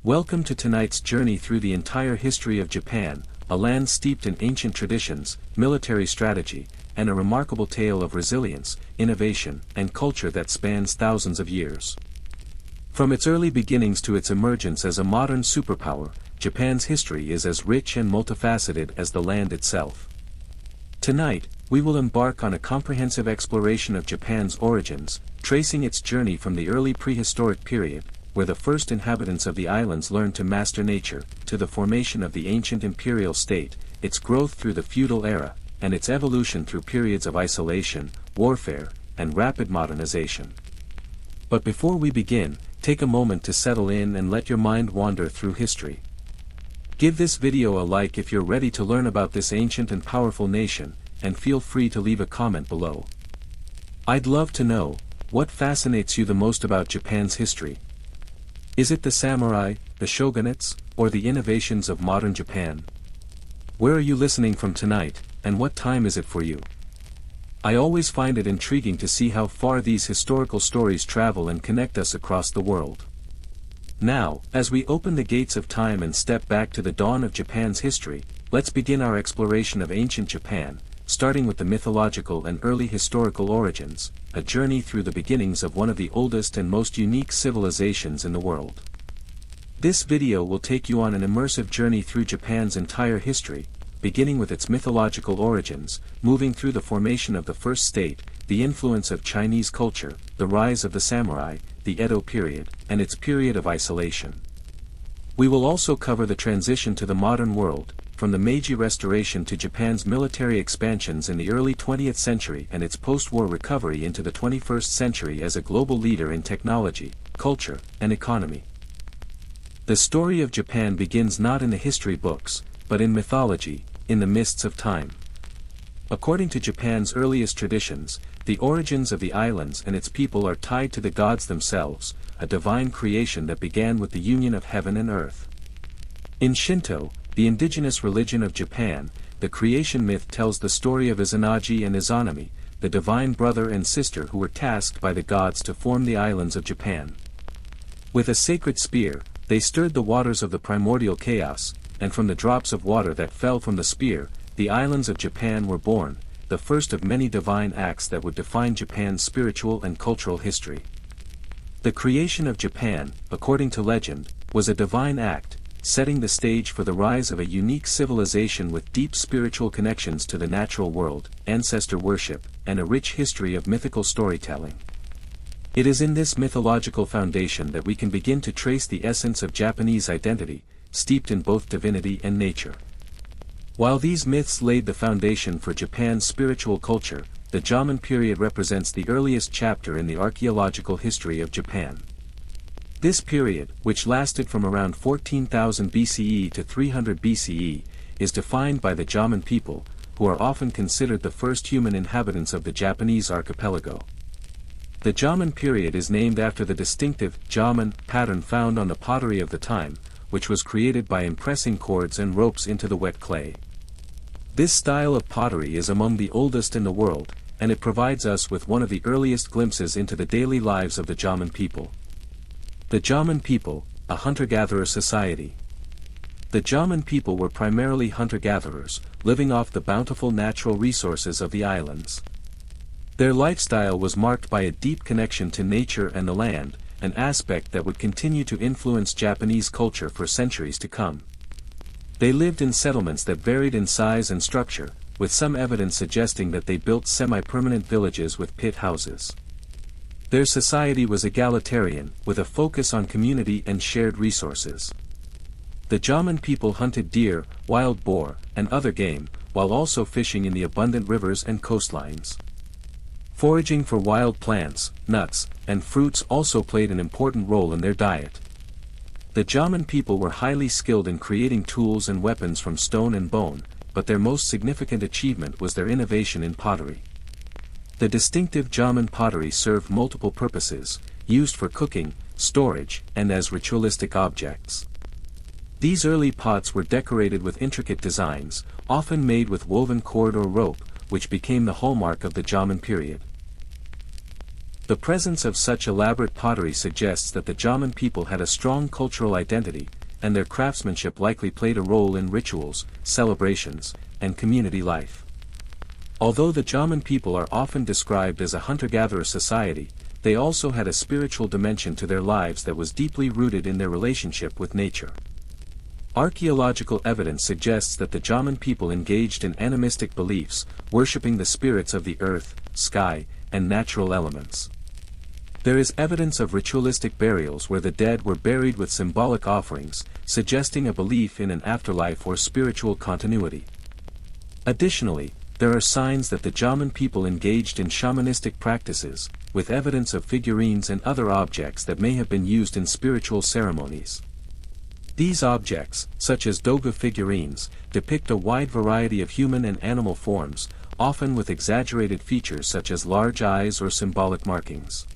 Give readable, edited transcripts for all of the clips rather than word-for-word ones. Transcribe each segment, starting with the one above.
Welcome to tonight's journey through the entire history of Japan, a land steeped in ancient traditions, military strategy, and a remarkable tale of resilience, innovation, and culture that spans thousands of years. From its early beginnings to its emergence as a modern superpower, Japan's history is as rich and multifaceted as the land itself. Tonight, we will embark on a comprehensive exploration of Japan's origins, tracing its journey from the early prehistoric period, where the first inhabitants of the islands learned to master nature, to the formation of the ancient imperial state, its growth through the feudal era, and its evolution through periods of isolation, warfare, and rapid modernization. But before we begin, take a moment to settle in and let your mind wander through history. Give this video a like if you're ready to learn about this ancient and powerful nation, and feel free to leave a comment below. I'd love to know, what fascinates you the most about Japan's history? Is it the samurai, the shogunates, or the innovations of modern Japan? Where are you listening from tonight, and what time is it for you? I always find it intriguing to see how far these historical stories travel and connect us across the world. Now, as we open the gates of time and step back to the dawn of Japan's history, let's begin our exploration of ancient Japan, starting with the mythological and early historical origins, a journey through the beginnings of one of the oldest and most unique civilizations in the world. This video will take you on an immersive journey through Japan's entire history, beginning with its mythological origins, moving through the formation of the first state, the influence of Chinese culture, the rise of the samurai, the Edo period, and its period of isolation. We will also cover the transition to the modern world, from the Meiji Restoration to Japan's military expansions in the early 20th century and its post-war recovery into the 21st century as a global leader in technology, culture, and economy. The story of Japan begins not in the history books, but in mythology, in the mists of time. According to Japan's earliest traditions, the origins of the islands and its people are tied to the gods themselves, a divine creation that began with the union of heaven and earth. In Shinto, the indigenous religion of Japan, the creation myth tells the story of Izanagi and Izanami, the divine brother and sister who were tasked by the gods to form the islands of Japan. With a sacred spear, they stirred the waters of the primordial chaos, and from the drops of water that fell from the spear, the islands of Japan were born, the first of many divine acts that would define Japan's spiritual and cultural history. The creation of Japan, according to legend, was a divine act, setting the stage for the rise of a unique civilization with deep spiritual connections to the natural world, ancestor worship, and a rich history of mythical storytelling. It is in this mythological foundation that we can begin to trace the essence of Japanese identity, steeped in both divinity and nature. While these myths laid the foundation for Japan's spiritual culture, the Jomon period represents the earliest chapter in the archaeological history of Japan. This period, which lasted from around 14,000 BCE to 300 BCE, is defined by the Jomon people, who are often considered the first human inhabitants of the Japanese archipelago. The Jomon period is named after the distinctive Jomon pattern found on the pottery of the time, which was created by impressing cords and ropes into the wet clay. This style of pottery is among the oldest in the world, and it provides us with one of the earliest glimpses into the daily lives of the Jomon people. The Jomon people, a hunter-gatherer society. The Jomon people were primarily hunter-gatherers, living off the bountiful natural resources of the islands. Their lifestyle was marked by a deep connection to nature and the land, an aspect that would continue to influence Japanese culture for centuries to come. They lived in settlements that varied in size and structure, with some evidence suggesting that they built semi-permanent villages with pit houses. Their society was egalitarian, with a focus on community and shared resources. The Jomon people hunted deer, wild boar, and other game, while also fishing in the abundant rivers and coastlines. Foraging for wild plants, nuts, and fruits also played an important role in their diet. The Jomon people were highly skilled in creating tools and weapons from stone and bone, but their most significant achievement was their innovation in pottery. The distinctive Jomon pottery served multiple purposes, used for cooking, storage, and as ritualistic objects. These early pots were decorated with intricate designs, often made with woven cord or rope, which became the hallmark of the Jomon period. The presence of such elaborate pottery suggests that the Jomon people had a strong cultural identity, and their craftsmanship likely played a role in rituals, celebrations, and community life. Although the Jomon people are often described as a hunter-gatherer society, they also had a spiritual dimension to their lives that was deeply rooted in their relationship with nature. Archaeological evidence suggests that the Jomon people engaged in animistic beliefs, worshipping the spirits of the earth, sky, and natural elements. There is evidence of ritualistic burials where the dead were buried with symbolic offerings, suggesting a belief in an afterlife or spiritual continuity. Additionally, there are signs that the Jomon people engaged in shamanistic practices, with evidence of figurines and other objects that may have been used in spiritual ceremonies. These objects, such as doga figurines, depict a wide variety of human and animal forms, often with exaggerated features such as large eyes or symbolic markings.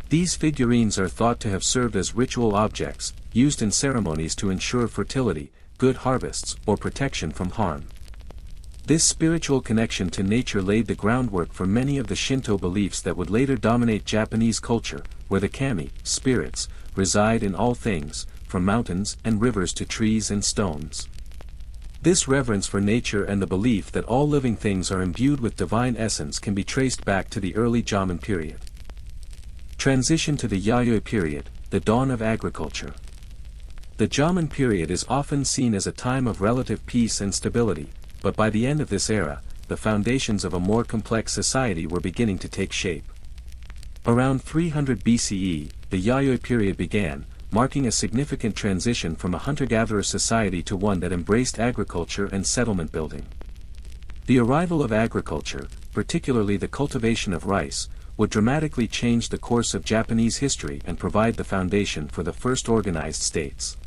These figurines are thought to have served as ritual objects, used in ceremonies to ensure fertility, good harvests, or protection from harm. This spiritual connection to nature laid the groundwork for many of the Shinto beliefs that would later dominate Japanese culture, where the kami, spirits, reside in all things, from mountains and rivers to trees and stones. This reverence for nature and the belief that all living things are imbued with divine essence can be traced back to the early Jomon period. Transition to the Yayoi period, the dawn of agriculture. The Jomon period is often seen as a time of relative peace and stability, but by the end of this era, the foundations of a more complex society were beginning to take shape. Around 300 BCE, the Yayoi period began, marking a significant transition from a hunter-gatherer society to one that embraced agriculture and settlement building. The arrival of agriculture, particularly the cultivation of rice, would dramatically change the course of Japanese history and provide the foundation for the first organized states.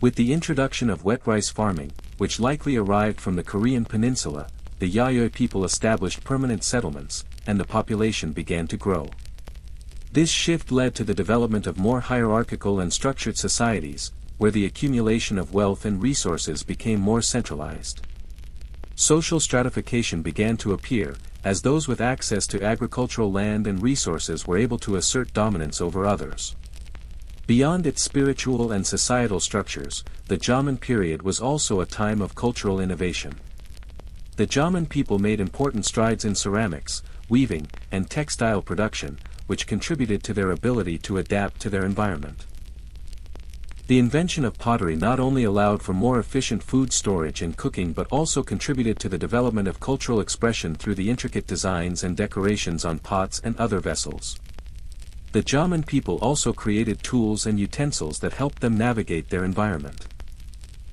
With the introduction of wet rice farming, which likely arrived from the Korean peninsula, the Yayoi people established permanent settlements, and the population began to grow. This shift led to the development of more hierarchical and structured societies, where the accumulation of wealth and resources became more centralized. Social stratification began to appear, as those with access to agricultural land and resources were able to assert dominance over others. Beyond its spiritual and societal structures, the Jomon period was also a time of cultural innovation. The Jomon people made important strides in ceramics, weaving, and textile production, which contributed to their ability to adapt to their environment. The invention of pottery not only allowed for more efficient food storage and cooking but also contributed to the development of cultural expression through the intricate designs and decorations on pots and other vessels. The Jomon people also created tools and utensils that helped them navigate their environment.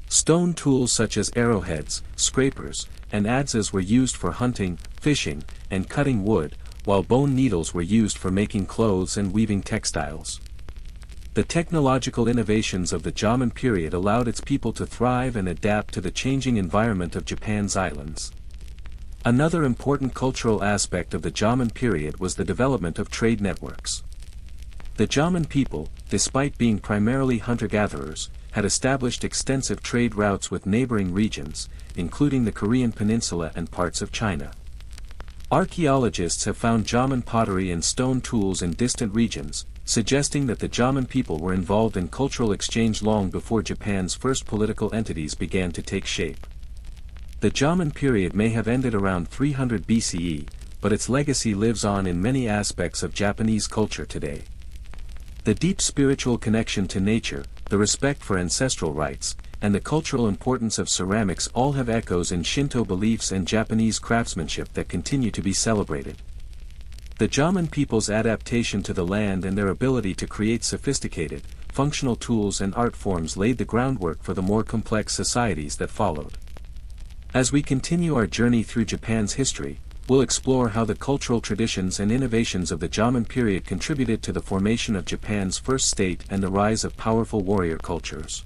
Stone tools such as arrowheads, scrapers, and adzes were used for hunting, fishing, and cutting wood, while bone needles were used for making clothes and weaving textiles. The technological innovations of the Jomon period allowed its people to thrive and adapt to the changing environment of Japan's islands. Another important cultural aspect of the Jomon period was the development of trade networks. The Jomon people, despite being primarily hunter-gatherers, had established extensive trade routes with neighboring regions, including the Korean peninsula and parts of China. Archaeologists have found Jomon pottery and stone tools in distant regions, suggesting that the Jomon people were involved in cultural exchange long before Japan's first political entities began to take shape. The Jomon period may have ended around 300 BCE, but its legacy lives on in many aspects of Japanese culture today. The deep spiritual connection to nature, the respect for ancestral rites, and the cultural importance of ceramics all have echoes in Shinto beliefs and Japanese craftsmanship that continue to be celebrated. The Jomon people's adaptation to the land and their ability to create sophisticated, functional tools and art forms laid the groundwork for the more complex societies that followed. As we continue our journey through Japan's history, we'll explore how the cultural traditions and innovations of the Jomon period contributed to the formation of Japan's first state and the rise of powerful warrior cultures.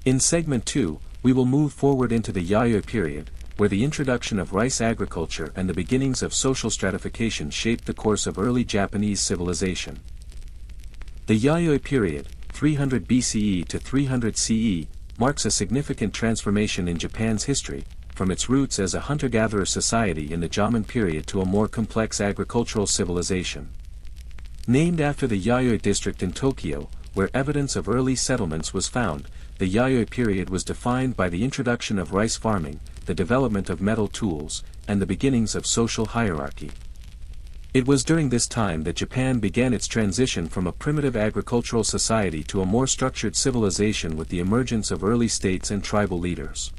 In segment 2, we will move forward into the Yayoi period, where the introduction of rice agriculture and the beginnings of social stratification shaped the course of early Japanese civilization. The Yayoi period, 300 BCE to 300 CE, marks a significant transformation in Japan's history, from its roots as a hunter-gatherer society in the Jomon period to a more complex agricultural civilization. Named after the Yayoi district in Tokyo, where evidence of early settlements was found. The Yayoi period was defined by the introduction of rice farming, the development of metal tools, and the beginnings of social hierarchy. It was during this time that Japan began its transition from a primitive agricultural society to a more structured civilization with the emergence of early states and tribal leaders.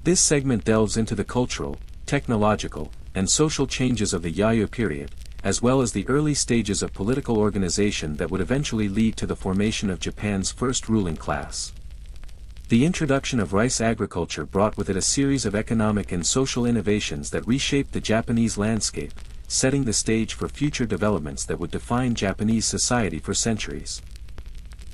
This segment delves into the cultural, technological, and social changes of the Yayoi period, as well as the early stages of political organization that would eventually lead to the formation of Japan's first ruling class. The introduction of rice agriculture brought with it a series of economic and social innovations that reshaped the Japanese landscape, setting the stage for future developments that would define Japanese society for centuries.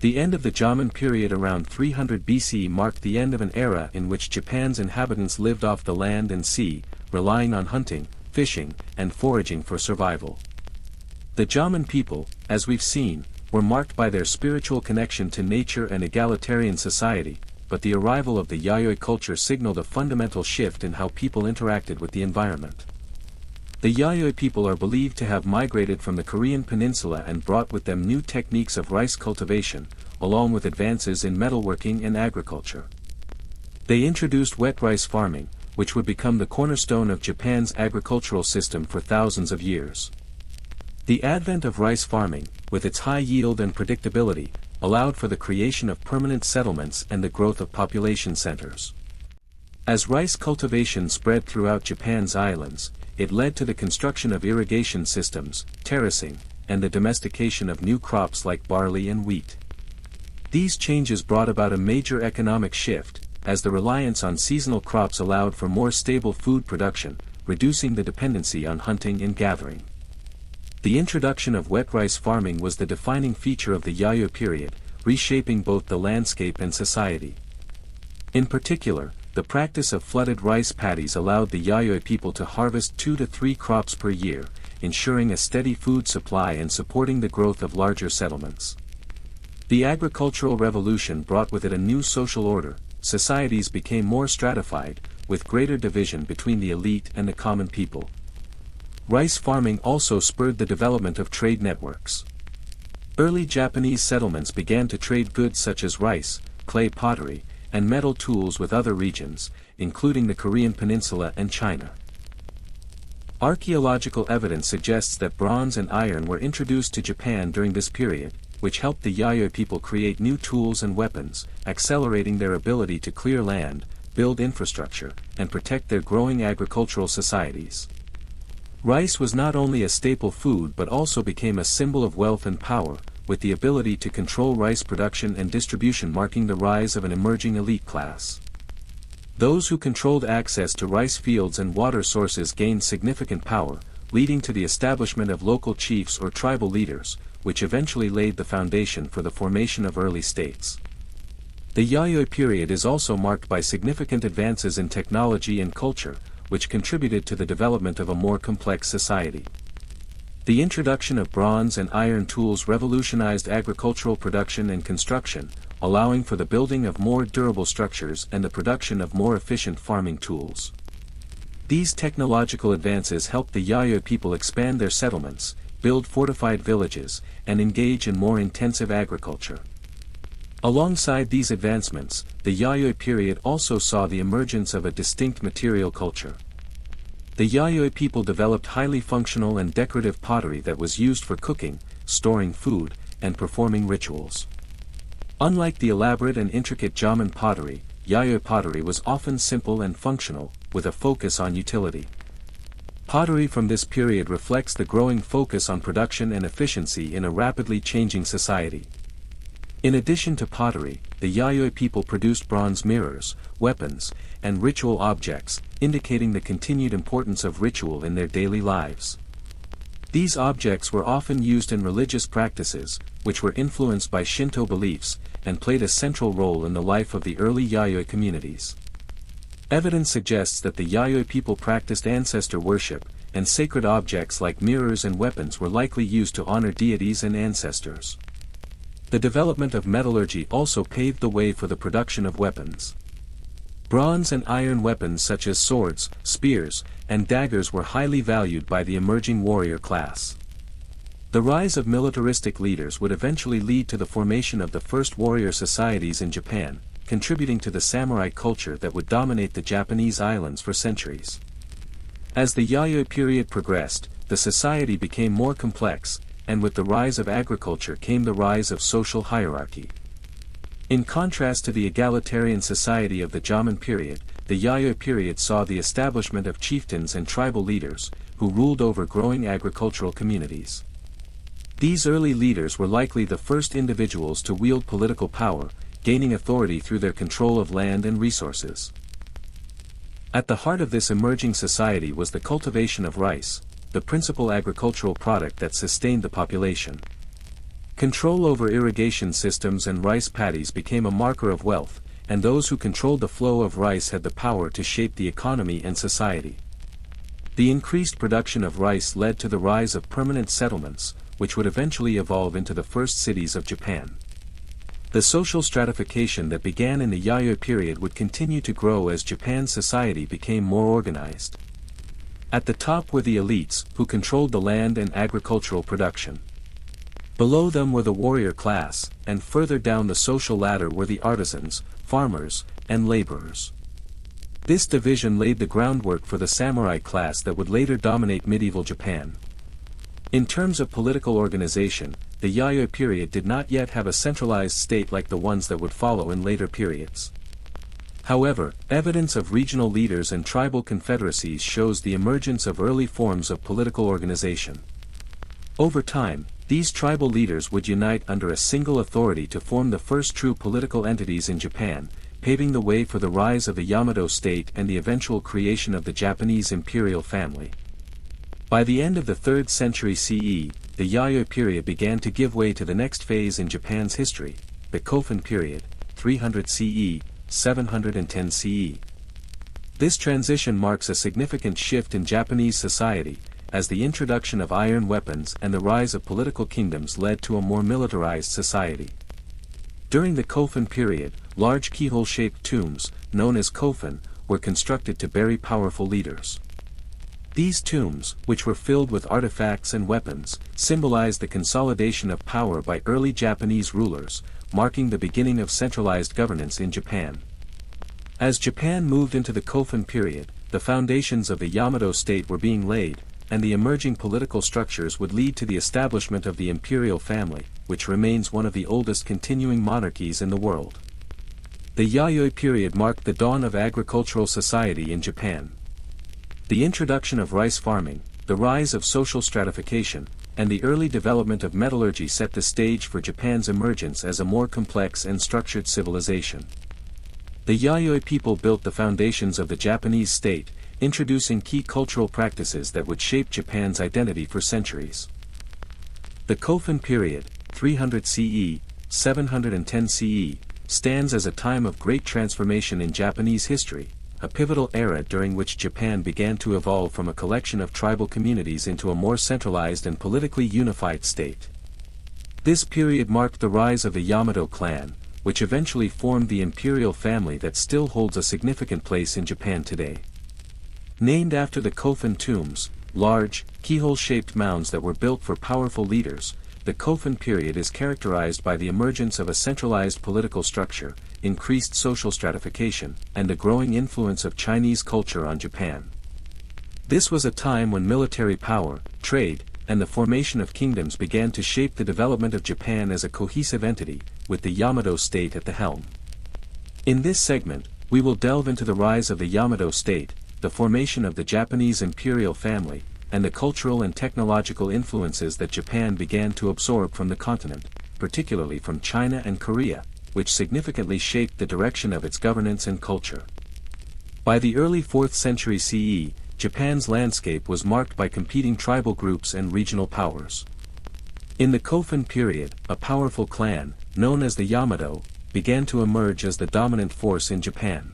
The end of the Jomon period around 300 BC marked the end of an era in which Japan's inhabitants lived off the land and sea, relying on hunting, fishing, and foraging for survival. The Jomon people, as we've seen, were marked by their spiritual connection to nature and egalitarian society, but the arrival of the Yayoi culture signaled a fundamental shift in how people interacted with the environment. The Yayoi people are believed to have migrated from the Korean peninsula and brought with them new techniques of rice cultivation, along with advances in metalworking and agriculture. They introduced wet rice farming, which would become the cornerstone of Japan's agricultural system for thousands of years. The advent of rice farming, with its high yield and predictability, allowed for the creation of permanent settlements and the growth of population centers. As rice cultivation spread throughout Japan's islands, it led to the construction of irrigation systems, terracing, and the domestication of new crops like barley and wheat. These changes brought about a major economic shift, as the reliance on seasonal crops allowed for more stable food production, reducing the dependency on hunting and gathering. The introduction of wet rice farming was the defining feature of the Yayoi period, reshaping both the landscape and society. In particular, the practice of flooded rice paddies allowed the Yayoi people to harvest 2 to 3 crops per year, ensuring a steady food supply and supporting the growth of larger settlements. The agricultural revolution brought with it a new social order. Societies became more stratified, with greater division between the elite and the common people. Rice farming also spurred the development of trade networks. Early Japanese settlements began to trade goods such as rice, clay pottery, and metal tools with other regions, including the Korean peninsula and China. Archaeological evidence suggests that bronze and iron were introduced to Japan during this period, which helped the Yayoi people create new tools and weapons, accelerating their ability to clear land, build infrastructure, and protect their growing agricultural societies. Rice was not only a staple food but also became a symbol of wealth and power, with the ability to control rice production and distribution marking the rise of an emerging elite class. Those who controlled access to rice fields and water sources gained significant power, leading to the establishment of local chiefs or tribal leaders, which eventually laid the foundation for the formation of early states. The Yayoi period is also marked by significant advances in technology and culture, which contributed to the development of a more complex society. The introduction of bronze and iron tools revolutionized agricultural production and construction, allowing for the building of more durable structures and the production of more efficient farming tools. These technological advances helped the Yayoi people expand their settlements, build fortified villages, and engage in more intensive agriculture. Alongside these advancements, the Yayoi period also saw the emergence of a distinct material culture. The Yayoi people developed highly functional and decorative pottery that was used for cooking, storing food, and performing rituals. Unlike the elaborate and intricate Jomon pottery, Yayoi pottery was often simple and functional, with a focus on utility. Pottery from this period reflects the growing focus on production and efficiency in a rapidly changing society. In addition to pottery, the Yayoi people produced bronze mirrors, weapons, and ritual objects, indicating the continued importance of ritual in their daily lives. These objects were often used in religious practices, which were influenced by Shinto beliefs, and played a central role in the life of the early Yayoi communities. Evidence suggests that the Yayoi people practiced ancestor worship, and sacred objects like mirrors and weapons were likely used to honor deities and ancestors. The development of metallurgy also paved the way for the production of weapons. Bronze and iron weapons such as swords, spears, and daggers were highly valued by the emerging warrior class. The rise of militaristic leaders would eventually lead to the formation of the first warrior societies in Japan, contributing to the samurai culture that would dominate the Japanese islands for centuries. As the Yayoi period progressed, the society became more complex, and with the rise of agriculture came the rise of social hierarchy. In contrast to the egalitarian society of the Jomon period, the Yayoi period saw the establishment of chieftains and tribal leaders, who ruled over growing agricultural communities. These early leaders were likely the first individuals to wield political power, gaining authority through their control of land and resources. At the heart of this emerging society was the cultivation of rice, the principal agricultural product that sustained the population. Control over irrigation systems and rice paddies became a marker of wealth, and those who controlled the flow of rice had the power to shape the economy and society. The increased production of rice led to the rise of permanent settlements, which would eventually evolve into the first cities of Japan. The social stratification that began in the Yayoi period would continue to grow as Japan's society became more organized. At the top were the elites, who controlled the land and agricultural production. Below them were the warrior class, and further down the social ladder were the artisans, farmers, and laborers. This division laid the groundwork for the samurai class that would later dominate medieval Japan. In terms of political organization, the Yayoi period did not yet have a centralized state like the ones that would follow in later periods. However, evidence of regional leaders and tribal confederacies shows the emergence of early forms of political organization. Over time, these tribal leaders would unite under a single authority to form the first true political entities in Japan, paving the way for the rise of the Yamato state and the eventual creation of the Japanese imperial family. By the end of the 3rd century CE, the Yayoi period began to give way to the next phase in Japan's history, the Kofun period, 300 CE, 710 CE. This transition marks a significant shift in Japanese society, as the introduction of iron weapons and the rise of political kingdoms led to a more militarized society. During the Kofun period, large keyhole-shaped tombs, known as kofun, were constructed to bury powerful leaders. These tombs, which were filled with artifacts and weapons, symbolized the consolidation of power by early Japanese rulers, marking the beginning of centralized governance in Japan. As Japan moved into the Kofun period, the foundations of the Yamato state were being laid, and the emerging political structures would lead to the establishment of the imperial family, which remains one of the oldest continuing monarchies in the world. The Yayoi period marked the dawn of agricultural society in Japan. The introduction of rice farming, the rise of social stratification, and the early development of metallurgy set the stage for Japan's emergence as a more complex and structured civilization. The Yayoi people built the foundations of the Japanese state, introducing key cultural practices that would shape Japan's identity for centuries. The Kofun period, 300 CE, 710 CE, stands as a time of great transformation in Japanese history, a pivotal era during which Japan began to evolve from a collection of tribal communities into a more centralized and politically unified state. This period marked the rise of the Yamato clan, which eventually formed the imperial family that still holds a significant place in Japan today. Named after the Kofun tombs, large, keyhole-shaped mounds that were built for powerful leaders, the Kofun period is characterized by the emergence of a centralized political structure, increased social stratification, and the growing influence of Chinese culture on Japan. This was a time when military power, trade, and the formation of kingdoms began to shape the development of Japan as a cohesive entity, with the Yamato state at the helm. In this segment, we will delve into the rise of the Yamato state, the formation of the Japanese imperial family, and the cultural and technological influences that Japan began to absorb from the continent, particularly from China and Korea, which significantly shaped the direction of its governance and culture. By the early 4th century CE, Japan's landscape was marked by competing tribal groups and regional powers. In the Kofun period, a powerful clan, known as the Yamato, began to emerge as the dominant force in Japan.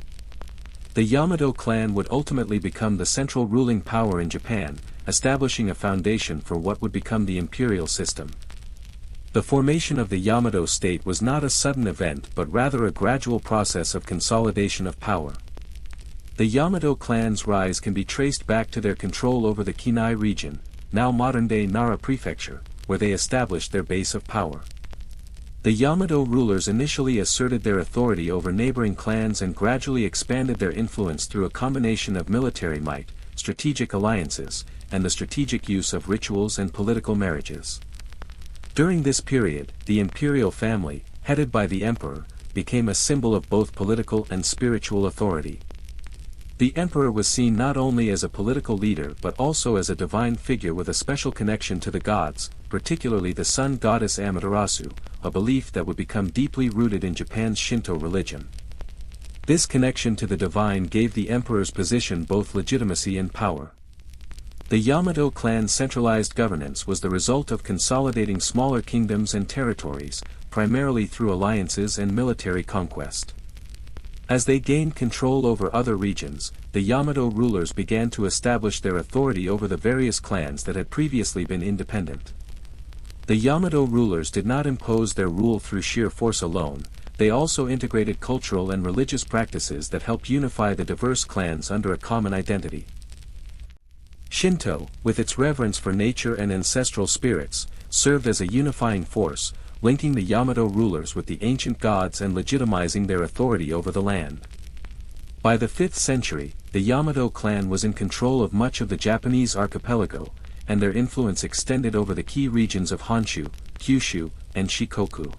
The Yamato clan would ultimately become the central ruling power in Japan, establishing a foundation for what would become the imperial system. The formation of the Yamato state was not a sudden event but rather a gradual process of consolidation of power. The Yamato clan's rise can be traced back to their control over the Kinai region, now modern-day Nara Prefecture, where they established their base of power. The Yamato rulers initially asserted their authority over neighboring clans and gradually expanded their influence through a combination of military might, strategic alliances, and the strategic use of rituals and political marriages. During this period, the imperial family, headed by the emperor, became a symbol of both political and spiritual authority. The emperor was seen not only as a political leader but also as a divine figure with a special connection to the gods, particularly the sun goddess Amaterasu, a belief that would become deeply rooted in Japan's Shinto religion. This connection to the divine gave the emperor's position both legitimacy and power. The Yamato clan's centralized governance was the result of consolidating smaller kingdoms and territories, primarily through alliances and military conquest. As they gained control over other regions, the Yamato rulers began to establish their authority over the various clans that had previously been independent. The Yamato rulers did not impose their rule through sheer force alone, they also integrated cultural and religious practices that helped unify the diverse clans under a common identity. Shinto, with its reverence for nature and ancestral spirits, served as a unifying force, linking the Yamato rulers with the ancient gods and legitimizing their authority over the land. By the 5th century, the Yamato clan was in control of much of the Japanese archipelago, and their influence extended over the key regions of Honshu, Kyushu, and Shikoku.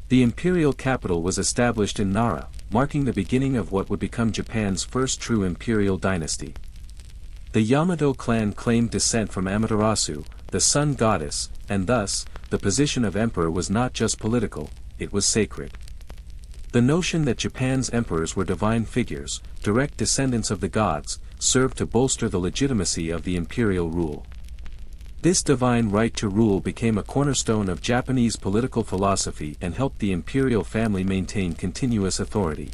The imperial capital was established in Nara, marking the beginning of what would become Japan's first true imperial dynasty. The Yamato clan claimed descent from Amaterasu, the sun goddess, and thus, the position of emperor was not just political, it was sacred. The notion that Japan's emperors were divine figures, direct descendants of the gods, served to bolster the legitimacy of the imperial rule. This divine right to rule became a cornerstone of Japanese political philosophy and helped the imperial family maintain continuous authority.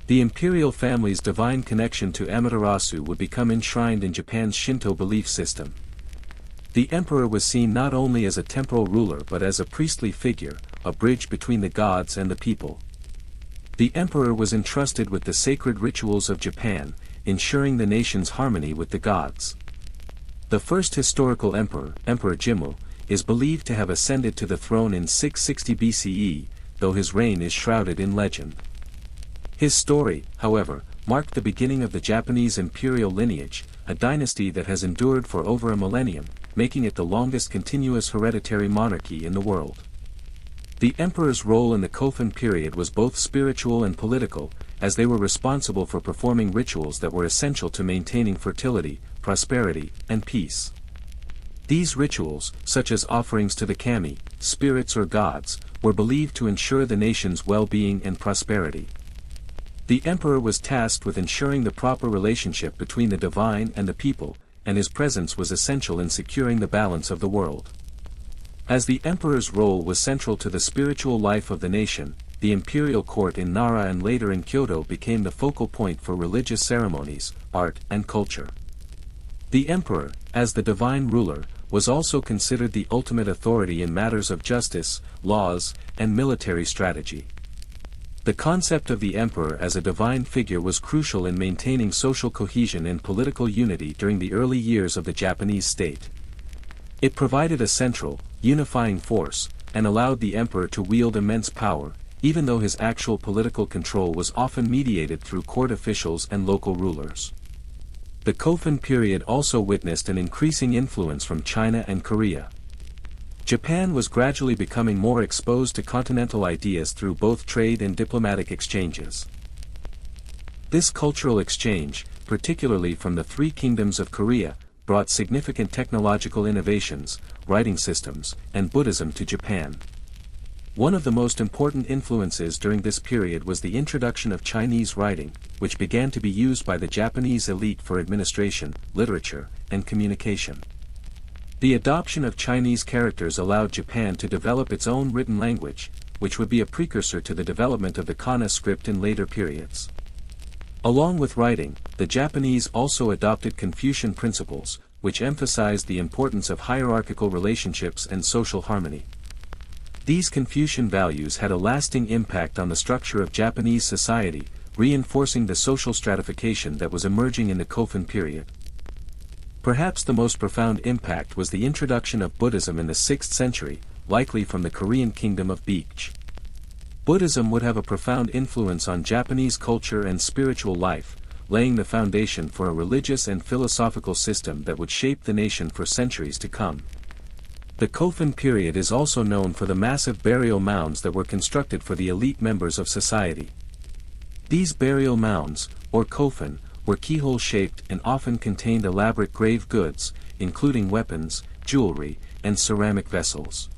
The imperial family's divine connection to Amaterasu would become enshrined in Japan's Shinto belief system. The emperor was seen not only as a temporal ruler but as a priestly figure, a bridge between the gods and the people. The emperor was entrusted with the sacred rituals of Japan, ensuring the nation's harmony with the gods. The first historical emperor, Emperor Jimmu, is believed to have ascended to the throne in 660 BCE, though his reign is shrouded in legend. His story, however, marked the beginning of the Japanese imperial lineage, a dynasty that has endured for over a millennium, making it the longest continuous hereditary monarchy in the world. The emperor's role in the Kofun period was both spiritual and political, as they were responsible for performing rituals that were essential to maintaining fertility, prosperity, and peace. These rituals, such as offerings to the kami, spirits or gods, were believed to ensure the nation's well-being and prosperity. The emperor was tasked with ensuring the proper relationship between the divine and the people, and his presence was essential in securing the balance of the world. As the emperor's role was central to the spiritual life of the nation, the imperial court in Nara and later in Kyoto became the focal point for religious ceremonies, art, and culture. The emperor, as the divine ruler, was also considered the ultimate authority in matters of justice, laws, and military strategy. The concept of the emperor as a divine figure was crucial in maintaining social cohesion and political unity during the early years of the Japanese state. It provided a central, unifying force, and allowed the emperor to wield immense power, even though his actual political control was often mediated through court officials and local rulers. The Kofun period also witnessed an increasing influence from China and Korea. Japan was gradually becoming more exposed to continental ideas through both trade and diplomatic exchanges. This cultural exchange, particularly from the three kingdoms of Korea, brought significant technological innovations, writing systems, and Buddhism to Japan. One of the most important influences during this period was the introduction of Chinese writing, which began to be used by the Japanese elite for administration, literature, and communication. The adoption of Chinese characters allowed Japan to develop its own written language, which would be a precursor to the development of the kana script in later periods. Along with writing, the Japanese also adopted Confucian principles, which emphasized the importance of hierarchical relationships and social harmony. These Confucian values had a lasting impact on the structure of Japanese society, reinforcing the social stratification that was emerging in the Kofun period. Perhaps the most profound impact was the introduction of Buddhism in the 6th century, likely from the Korean kingdom of Beech. Buddhism would have a profound influence on Japanese culture and spiritual life, laying the foundation for a religious and philosophical system that would shape the nation for centuries to come. The Kofun period is also known for the massive burial mounds that were constructed for the elite members of society. These burial mounds, or kofun, were keyhole-shaped and often contained elaborate grave goods, including weapons, jewelry, and ceramic vessels.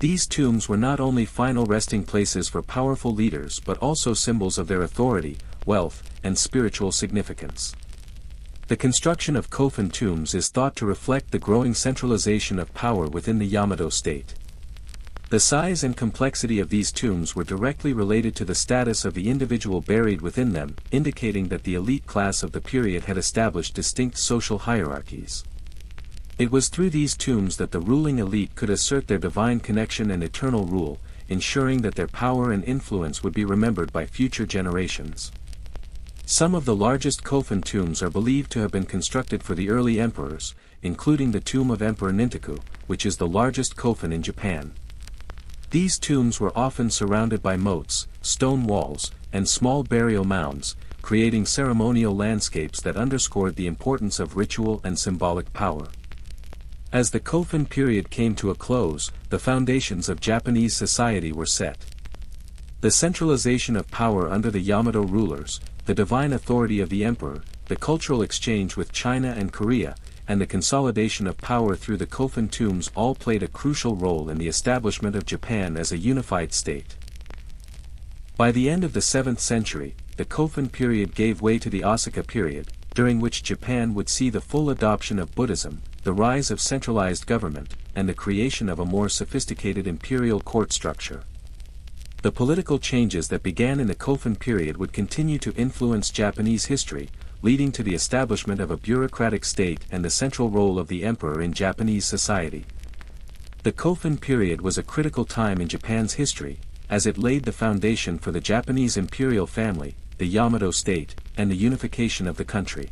These tombs were not only final resting places for powerful leaders but also symbols of their authority, wealth, and spiritual significance. The construction of kofun tombs is thought to reflect the growing centralization of power within the Yamato state. The size and complexity of these tombs were directly related to the status of the individual buried within them, indicating that the elite class of the period had established distinct social hierarchies. It was through these tombs that the ruling elite could assert their divine connection and eternal rule, ensuring that their power and influence would be remembered by future generations. Some of the largest kofun tombs are believed to have been constructed for the early emperors, including the tomb of Emperor Nintoku, which is the largest kofun in Japan. These tombs were often surrounded by moats, stone walls, and small burial mounds, creating ceremonial landscapes that underscored the importance of ritual and symbolic power. As the Kofun period came to a close, the foundations of Japanese society were set. The centralization of power under the Yamato rulers, the divine authority of the emperor, the cultural exchange with China and Korea, and the consolidation of power through the Kofun tombs all played a crucial role in the establishment of Japan as a unified state. By the end of the 7th century, the Kofun period gave way to the Asuka period, during which Japan would see the full adoption of Buddhism, the rise of centralized government, and the creation of a more sophisticated imperial court structure. The political changes that began in the Kofun period would continue to influence Japanese history, leading to the establishment of a bureaucratic state and the central role of the emperor in Japanese society. The Kofun period was a critical time in Japan's history, as it laid the foundation for the Japanese imperial family, the Yamato state, and the unification of the country.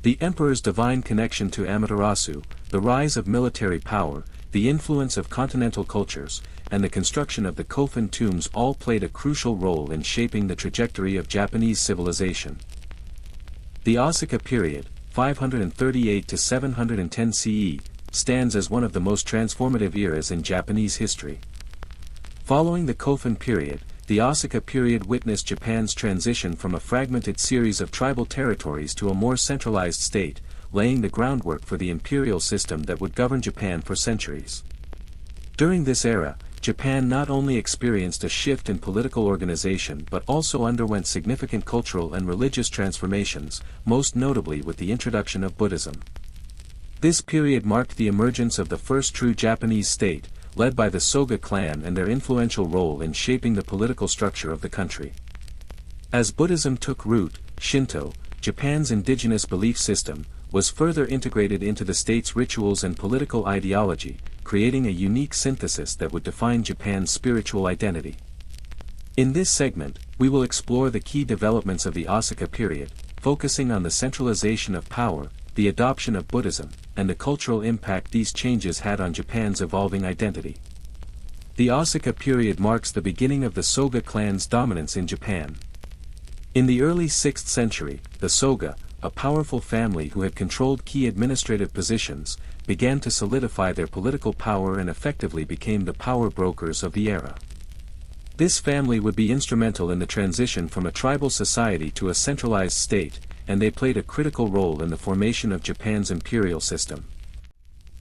The emperor's divine connection to Amaterasu, the rise of military power, the influence of continental cultures, and the construction of the Kofun tombs all played a crucial role in shaping the trajectory of Japanese civilization. The Asuka period, 538 to 710 CE, stands as one of the most transformative eras in Japanese history. Following the Kofun period, the Asuka period witnessed Japan's transition from a fragmented series of tribal territories to a more centralized state, laying the groundwork for the imperial system that would govern Japan for centuries. During this era, Japan not only experienced a shift in political organization but also underwent significant cultural and religious transformations, most notably with the introduction of Buddhism. This period marked the emergence of the first true Japanese state, led by the Soga clan and their influential role in shaping the political structure of the country. As Buddhism took root, Shinto, Japan's indigenous belief system, was further integrated into the state's rituals and political ideology, creating a unique synthesis that would define Japan's spiritual identity. In this segment, we will explore the key developments of the Asuka period, focusing on the centralization of power, the adoption of Buddhism, and the cultural impact these changes had on Japan's evolving identity. The Asuka period marks the beginning of the Soga clan's dominance in Japan. In the early 6th century, the Soga, a powerful family who had controlled key administrative positions, began to solidify their political power and effectively became the power brokers of the era. This family would be instrumental in the transition from a tribal society to a centralized state, and they played a critical role in the formation of Japan's imperial system.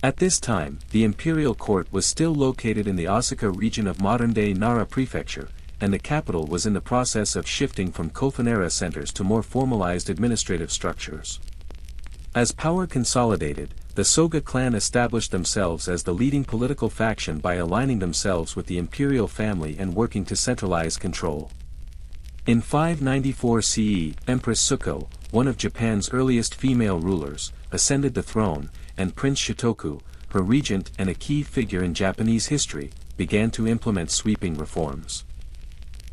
At this time, the imperial court was still located in the Asuka region of modern-day Nara Prefecture, and the capital was in the process of shifting from Kofun-era centers to more formalized administrative structures. As power consolidated, the Soga clan established themselves as the leading political faction by aligning themselves with the imperial family and working to centralize control. In 594 CE, Empress Suko, one of Japan's earliest female rulers, ascended the throne, and Prince Shotoku, her regent and a key figure in Japanese history, began to implement sweeping reforms.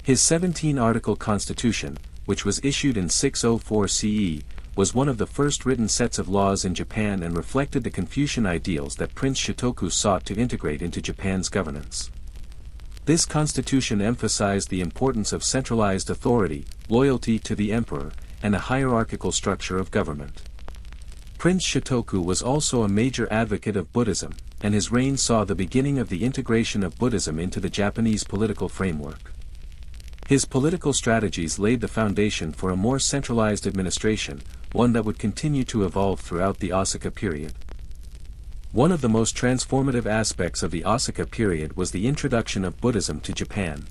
His 17-article constitution, which was issued in 604 CE, was one of the first written sets of laws in Japan and reflected the Confucian ideals that Prince Shotoku sought to integrate into Japan's governance. This constitution emphasized the importance of centralized authority, loyalty to the emperor, and a hierarchical structure of government. Prince Shotoku was also a major advocate of Buddhism, and his reign saw the beginning of the integration of Buddhism into the Japanese political framework. His political strategies laid the foundation for a more centralized administration, one that would continue to evolve throughout the Asuka period. One of the most transformative aspects of the Asuka period was the introduction of Buddhism to Japan.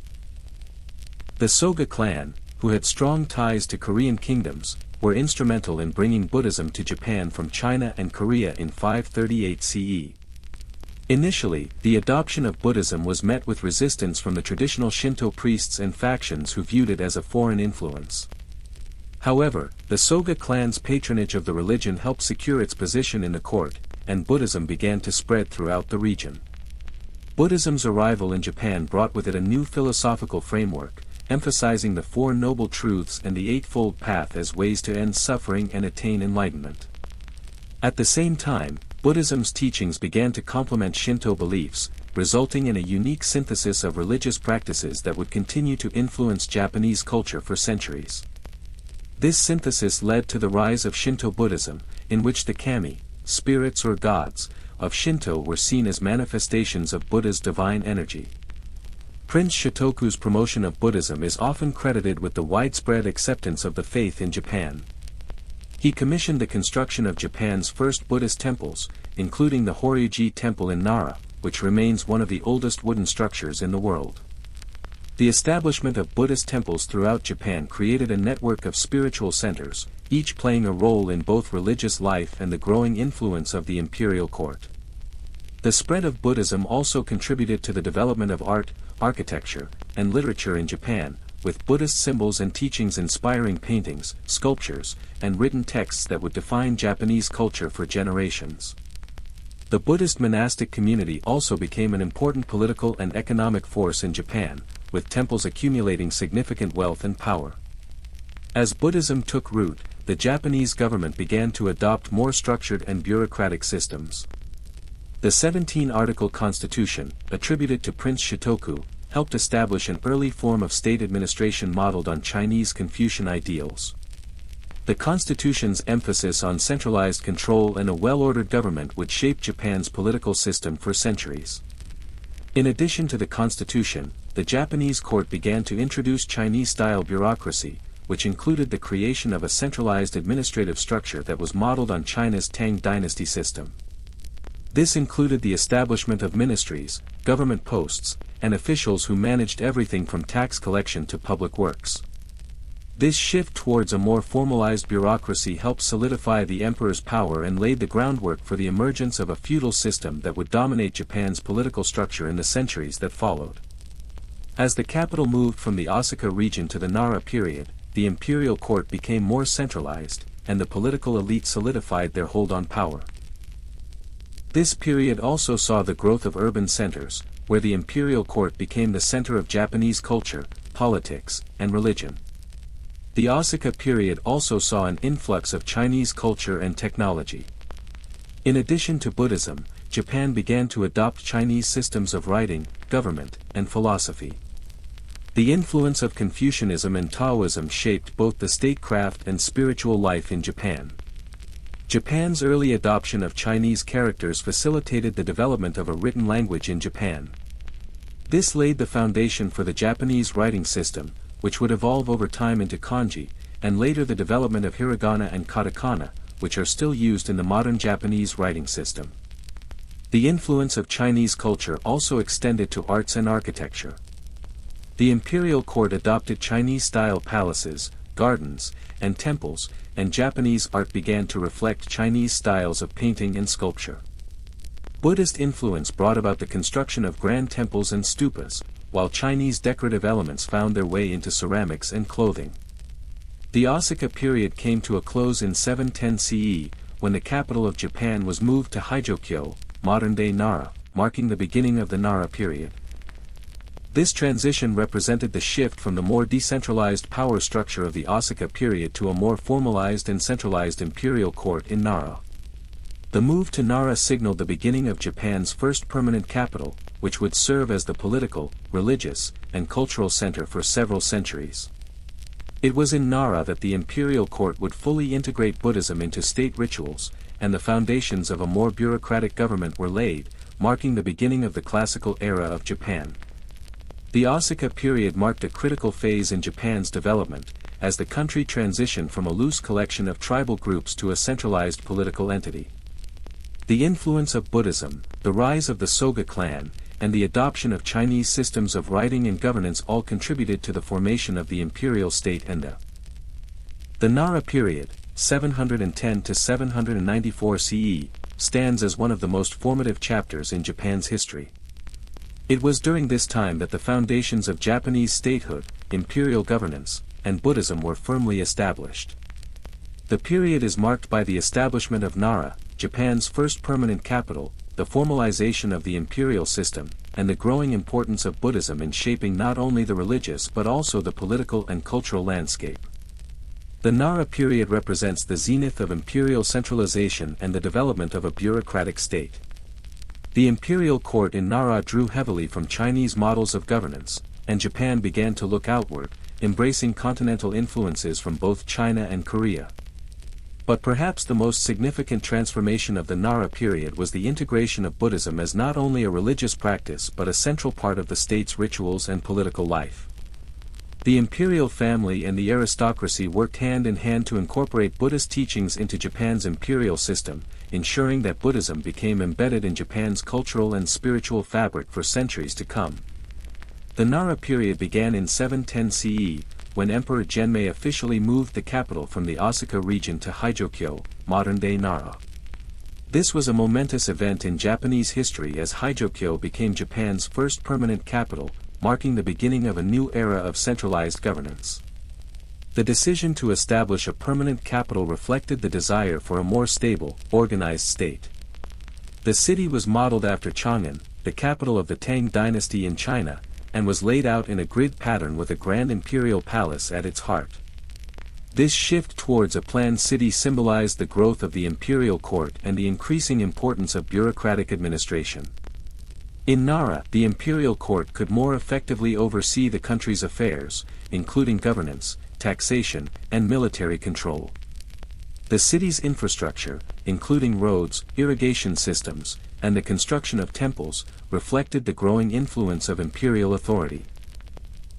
The Soga clan, who had strong ties to Korean kingdoms, were instrumental in bringing Buddhism to Japan from China and Korea in 538 CE. Initially, the adoption of Buddhism was met with resistance from the traditional Shinto priests and factions who viewed it as a foreign influence. However, the Soga clan's patronage of the religion helped secure its position in the court, and Buddhism began to spread throughout the region. Buddhism's arrival in Japan brought with it a new philosophical framework, emphasizing the Four Noble Truths and the Eightfold Path as ways to end suffering and attain enlightenment. At the same time, Buddhism's teachings began to complement Shinto beliefs, resulting in a unique synthesis of religious practices that would continue to influence Japanese culture for centuries. This synthesis led to the rise of Shinto Buddhism, in which the kami, spirits or gods, of Shinto were seen as manifestations of Buddha's divine energy. Prince Shotoku's promotion of Buddhism is often credited with the widespread acceptance of the faith in Japan. He commissioned the construction of Japan's first Buddhist temples, including the Horyuji Temple in Nara, which remains one of the oldest wooden structures in the world. The establishment of Buddhist temples throughout Japan created a network of spiritual centers, each playing a role in both religious life and the growing influence of the imperial court. The spread of Buddhism also contributed to the development of art, architecture, and literature in Japan, with Buddhist symbols and teachings inspiring paintings, sculptures, and written texts that would define Japanese culture for generations. The Buddhist monastic community also became an important political and economic force in Japan, with temples accumulating significant wealth and power. As Buddhism took root, the Japanese government began to adopt more structured and bureaucratic systems. The 17-article constitution, attributed to Prince Shotoku, helped establish an early form of state administration modeled on Chinese Confucian ideals. The constitution's emphasis on centralized control and a well-ordered government would shape Japan's political system for centuries. In addition to the constitution, the Japanese court began to introduce Chinese-style bureaucracy, which included the creation of a centralized administrative structure that was modeled on China's Tang dynasty system. This included the establishment of ministries, government posts, and officials who managed everything from tax collection to public works. This shift towards a more formalized bureaucracy helped solidify the emperor's power and laid the groundwork for the emergence of a feudal system that would dominate Japan's political structure in the centuries that followed. As the capital moved from the Asuka region to the Nara period, the imperial court became more centralized, and the political elite solidified their hold on power. This period also saw the growth of urban centers, where the imperial court became the center of Japanese culture, politics, and religion. The Asuka period also saw an influx of Chinese culture and technology. In addition to Buddhism, Japan began to adopt Chinese systems of writing, government, and philosophy. The influence of Confucianism and Taoism shaped both the statecraft and spiritual life in Japan. Japan's early adoption of Chinese characters facilitated the development of a written language in Japan. This laid the foundation for the Japanese writing system, which would evolve over time into kanji, and later the development of hiragana and katakana, which are still used in the modern Japanese writing system. The influence of Chinese culture also extended to arts and architecture. The imperial court adopted Chinese-style palaces, gardens, and temples, and Japanese art began to reflect Chinese styles of painting and sculpture. Buddhist influence brought about the construction of grand temples and stupas, while Chinese decorative elements found their way into ceramics and clothing. The Asuka period came to a close in 710 CE, when the capital of Japan was moved to Hijokyo, modern-day Nara, marking the beginning of the Nara period. This transition represented the shift from the more decentralized power structure of the Asuka period to a more formalized and centralized imperial court in Nara. The move to Nara signaled the beginning of Japan's first permanent capital, which would serve as the political, religious, and cultural center for several centuries. It was in Nara that the imperial court would fully integrate Buddhism into state rituals, and the foundations of a more bureaucratic government were laid, marking the beginning of the classical era of Japan. The Asuka period marked a critical phase in Japan's development, as the country transitioned from a loose collection of tribal groups to a centralized political entity. The influence of Buddhism, the rise of the Soga clan, and the adoption of Chinese systems of writing and governance all contributed to the formation of the imperial state and the Nara period, 710 to 794 CE, stands as one of the most formative chapters in Japan's history. It was during this time that the foundations of Japanese statehood, imperial governance, and Buddhism were firmly established. The period is marked by the establishment of Nara, Japan's first permanent capital, the formalization of the imperial system, and the growing importance of Buddhism in shaping not only the religious but also the political and cultural landscape. The Nara period represents the zenith of imperial centralization and the development of a bureaucratic state. The imperial court in Nara drew heavily from Chinese models of governance, and Japan began to look outward, embracing continental influences from both China and Korea. But perhaps the most significant transformation of the Nara period was the integration of Buddhism as not only a religious practice but a central part of the state's rituals and political life. The imperial family and the aristocracy worked hand in hand to incorporate Buddhist teachings into Japan's imperial system, ensuring that Buddhism became embedded in Japan's cultural and spiritual fabric for centuries to come. The Nara period began in 710 CE, when Emperor Genmei officially moved the capital from the Asuka region to Haijokyo, modern-day Nara. This was a momentous event in Japanese history as Haijokyo became Japan's first permanent capital, marking the beginning of a new era of centralized governance. The decision to establish a permanent capital reflected the desire for a more stable, organized state. The city was modeled after Chang'an, the capital of the Tang dynasty in China, and was laid out in a grid pattern with a grand imperial palace at its heart. This shift towards a planned city symbolized the growth of the imperial court and the increasing importance of bureaucratic administration. In Nara, the imperial court could more effectively oversee the country's affairs, including governance, taxation, and military control. The city's infrastructure, including roads, irrigation systems, and the construction of temples, reflected the growing influence of imperial authority.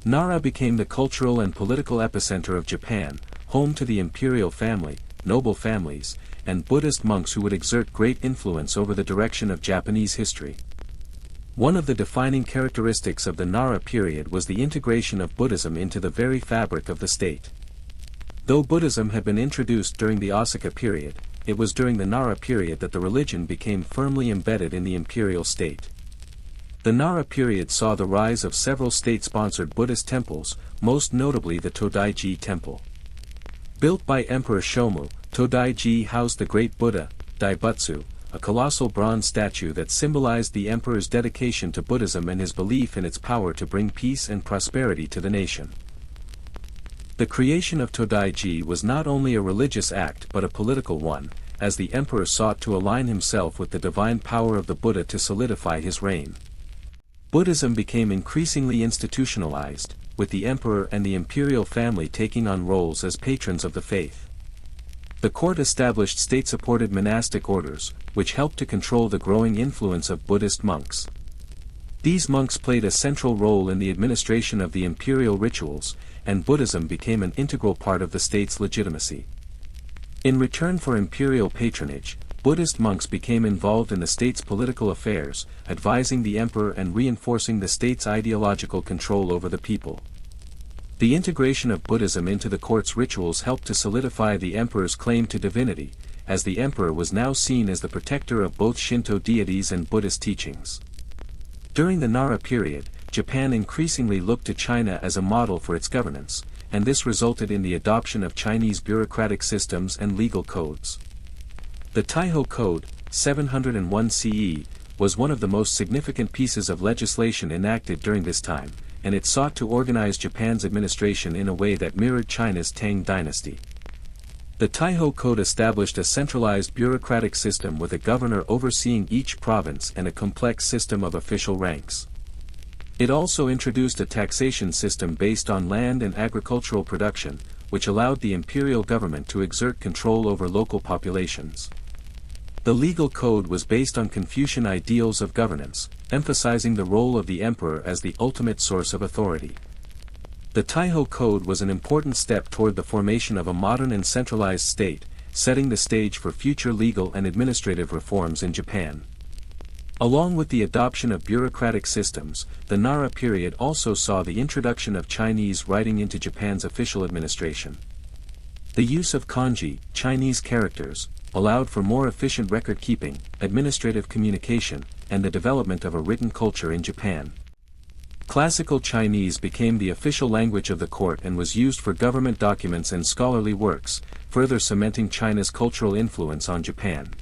Nara became the cultural and political epicenter of Japan, home to the imperial family, noble families, and Buddhist monks who would exert great influence over the direction of Japanese history. One of the defining characteristics of the Nara period was the integration of Buddhism into the very fabric of the state. Though Buddhism had been introduced during the Asuka period, it was during the Nara period that the religion became firmly embedded in the imperial state. The Nara period saw the rise of several state-sponsored Buddhist temples, most notably the Todaiji temple. Built by Emperor Shomu, Todaiji housed the great Buddha, Daibutsu, a colossal bronze statue that symbolized the emperor's dedication to Buddhism and his belief in its power to bring peace and prosperity to the nation. The creation of Todaiji was not only a religious act but a political one, as the emperor sought to align himself with the divine power of the Buddha to solidify his reign. Buddhism became increasingly institutionalized, with the emperor and the imperial family taking on roles as patrons of the faith. The court established state-supported monastic orders, which helped to control the growing influence of Buddhist monks. These monks played a central role in the administration of the imperial rituals, and Buddhism became an integral part of the state's legitimacy. In return for imperial patronage, Buddhist monks became involved in the state's political affairs, advising the emperor and reinforcing the state's ideological control over the people. The integration of Buddhism into the court's rituals helped to solidify the emperor's claim to divinity, as the emperor was now seen as the protector of both Shinto deities and Buddhist teachings. During the Nara period, Japan increasingly looked to China as a model for its governance, and this resulted in the adoption of Chinese bureaucratic systems and legal codes. The Taiho Code, 701 CE, was one of the most significant pieces of legislation enacted during this time, and it sought to organize Japan's administration in a way that mirrored China's Tang dynasty. The Taiho Code established a centralized bureaucratic system with a governor overseeing each province and a complex system of official ranks. It also introduced a taxation system based on land and agricultural production, which allowed the imperial government to exert control over local populations. The legal code was based on Confucian ideals of governance, emphasizing the role of the emperor as the ultimate source of authority. The Taiho Code was an important step toward the formation of a modern and centralized state, setting the stage for future legal and administrative reforms in Japan. Along with the adoption of bureaucratic systems, the Nara period also saw the introduction of Chinese writing into Japan's official administration. The use of kanji, Chinese characters, allowed for more efficient record-keeping, administrative communication, and the development of a written culture in Japan. Classical Chinese became the official language of the court and was used for government documents and scholarly works, further cementing China's cultural influence on Japan.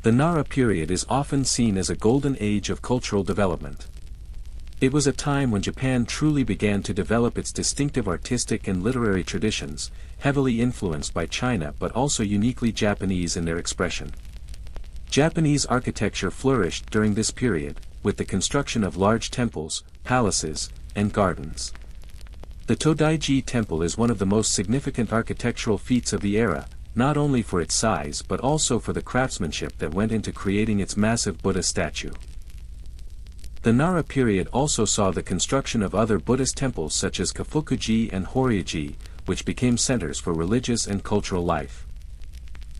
The Nara period is often seen as a golden age of cultural development. It was a time when Japan truly began to develop its distinctive artistic and literary traditions, heavily influenced by China but also uniquely Japanese in their expression. Japanese architecture flourished during this period, with the construction of large temples, palaces, and gardens. The Todaiji Temple is one of the most significant architectural feats of the era, not only for its size but also for the craftsmanship that went into creating its massive Buddha statue. The Nara period also saw the construction of other Buddhist temples such as Kafukuji and Horyaji, which became centers for religious and cultural life.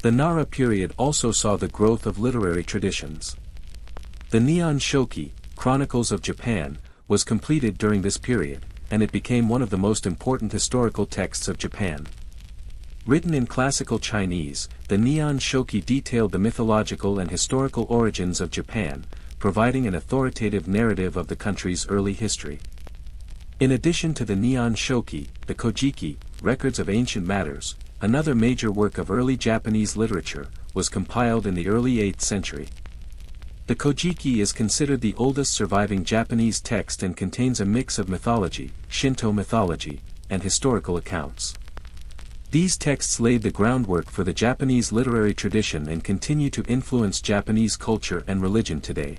The Nara period also saw the growth of literary traditions. The Nihon Shoki, Chronicles of Japan, was completed during this period, and it became one of the most important historical texts of Japan. Written in classical Chinese, the Nihon Shoki detailed the mythological and historical origins of Japan, providing an authoritative narrative of the country's early history. In addition to the Nihon Shoki, the Kojiki, Records of Ancient Matters, another major work of early Japanese literature, was compiled in the early 8th century. The Kojiki is considered the oldest surviving Japanese text and contains a mix of mythology, Shinto mythology, and historical accounts. These texts laid the groundwork for the Japanese literary tradition and continue to influence Japanese culture and religion today.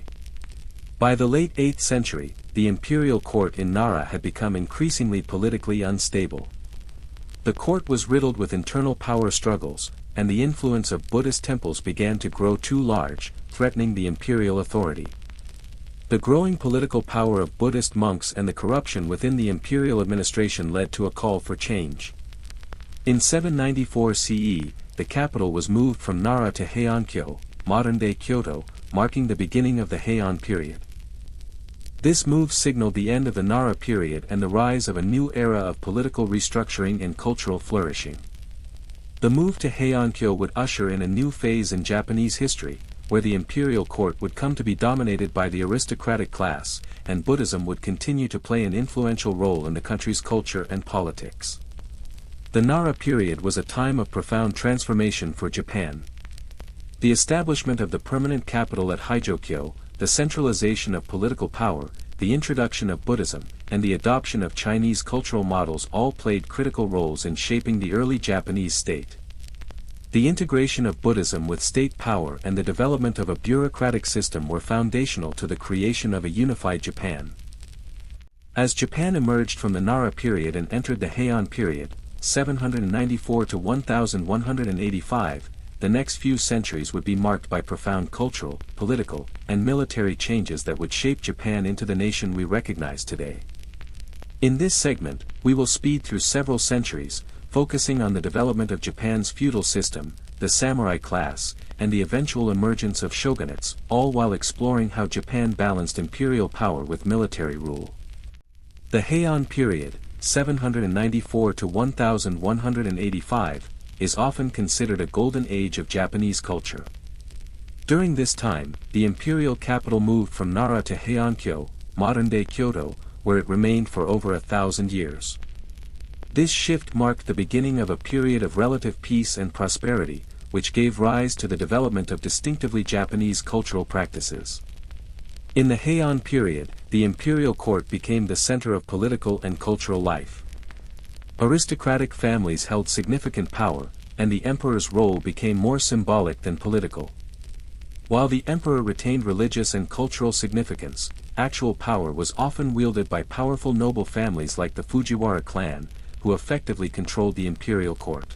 By the late 8th century, the imperial court in Nara had become increasingly politically unstable. The court was riddled with internal power struggles, and the influence of Buddhist temples began to grow too large, threatening the imperial authority. The growing political power of Buddhist monks and the corruption within the imperial administration led to a call for change. In 794 CE, the capital was moved from Nara to Heiankyo, modern-day Kyoto, marking the beginning of the Heian period. This move signaled the end of the Nara period and the rise of a new era of political restructuring and cultural flourishing. The move to Heiankyo would usher in a new phase in Japanese history, where the imperial court would come to be dominated by the aristocratic class, and Buddhism would continue to play an influential role in the country's culture and politics. The Nara period was a time of profound transformation for Japan. The establishment of the permanent capital at Haijokyo, the centralization of political power, the introduction of Buddhism, and the adoption of Chinese cultural models all played critical roles in shaping the early Japanese state. The integration of Buddhism with state power and the development of a bureaucratic system were foundational to the creation of a unified Japan. As Japan emerged from the Nara period and entered the Heian period, 794 to 1185, the next few centuries would be marked by profound cultural, political, and military changes that would shape Japan into the nation we recognize today. In this segment, we will speed through several centuries, focusing on the development of Japan's feudal system, the samurai class, and the eventual emergence of shogunates, all while exploring how Japan balanced imperial power with military rule. The Heian period, 794 to 1185, is often considered a golden age of Japanese culture. During this time, the imperial capital moved from Nara to Heiankyo, modern-day Kyoto, where it remained for over 1,000 years. This shift marked the beginning of a period of relative peace and prosperity, which gave rise to the development of distinctively Japanese cultural practices. In the Heian period, the imperial court became the center of political and cultural life. Aristocratic families held significant power, and the emperor's role became more symbolic than political. While the emperor retained religious and cultural significance, actual power was often wielded by powerful noble families like the Fujiwara clan, who effectively controlled the imperial court.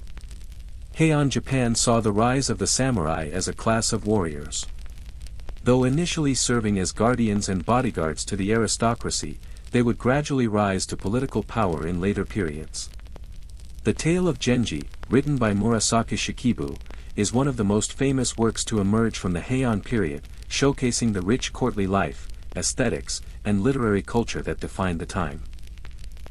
Heian Japan saw the rise of the samurai as a class of warriors. Though initially serving as guardians and bodyguards to the aristocracy, they would gradually rise to political power in later periods. The Tale of Genji, written by Murasaki Shikibu, is one of the most famous works to emerge from the Heian period, showcasing the rich courtly life, aesthetics, and literary culture that defined the time.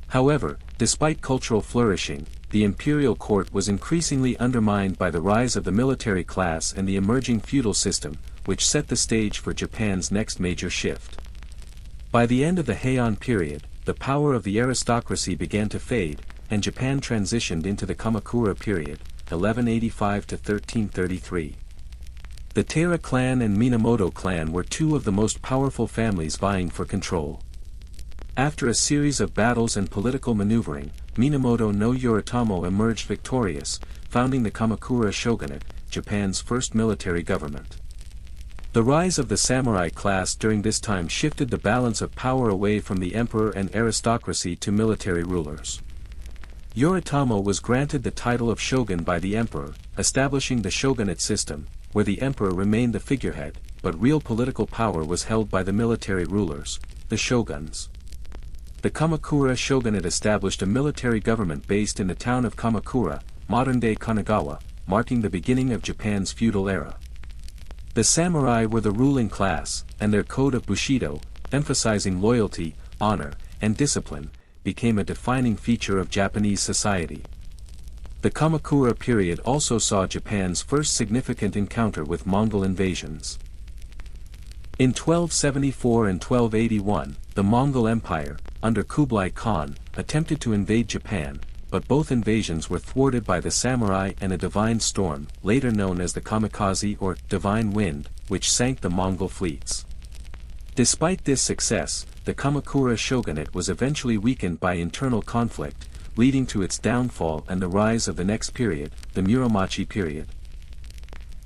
However, despite cultural flourishing, the imperial court was increasingly undermined by the rise of the military class and the emerging feudal system, which set the stage for Japan's next major shift. By the end of the Heian period, the power of the aristocracy began to fade, and Japan transitioned into the Kamakura period, 1185 to 1333. The Taira clan and Minamoto clan were two of the most powerful families vying for control. After a series of battles and political maneuvering, Minamoto no Yoritomo emerged victorious, founding the Kamakura shogunate, Japan's first military government. The rise of the samurai class during this time shifted the balance of power away from the emperor and aristocracy to military rulers. Yoritomo was granted the title of shogun by the emperor, establishing the shogunate system, where the emperor remained the figurehead, but real political power was held by the military rulers, the shoguns. The Kamakura shogunate established a military government based in the town of Kamakura, modern-day Kanagawa, marking the beginning of Japan's feudal era. The samurai were the ruling class, and their code of Bushido, emphasizing loyalty, honor, and discipline, became a defining feature of Japanese society. The Kamakura period also saw Japan's first significant encounter with Mongol invasions. In 1274 and 1281, the Mongol Empire, under Kublai Khan, attempted to invade Japan, but both invasions were thwarted by the samurai and a divine storm, later known as the kamikaze or divine wind, which sank the Mongol fleets. Despite this success, the Kamakura shogunate was eventually weakened by internal conflict, leading to its downfall and the rise of the next period, the Muromachi period.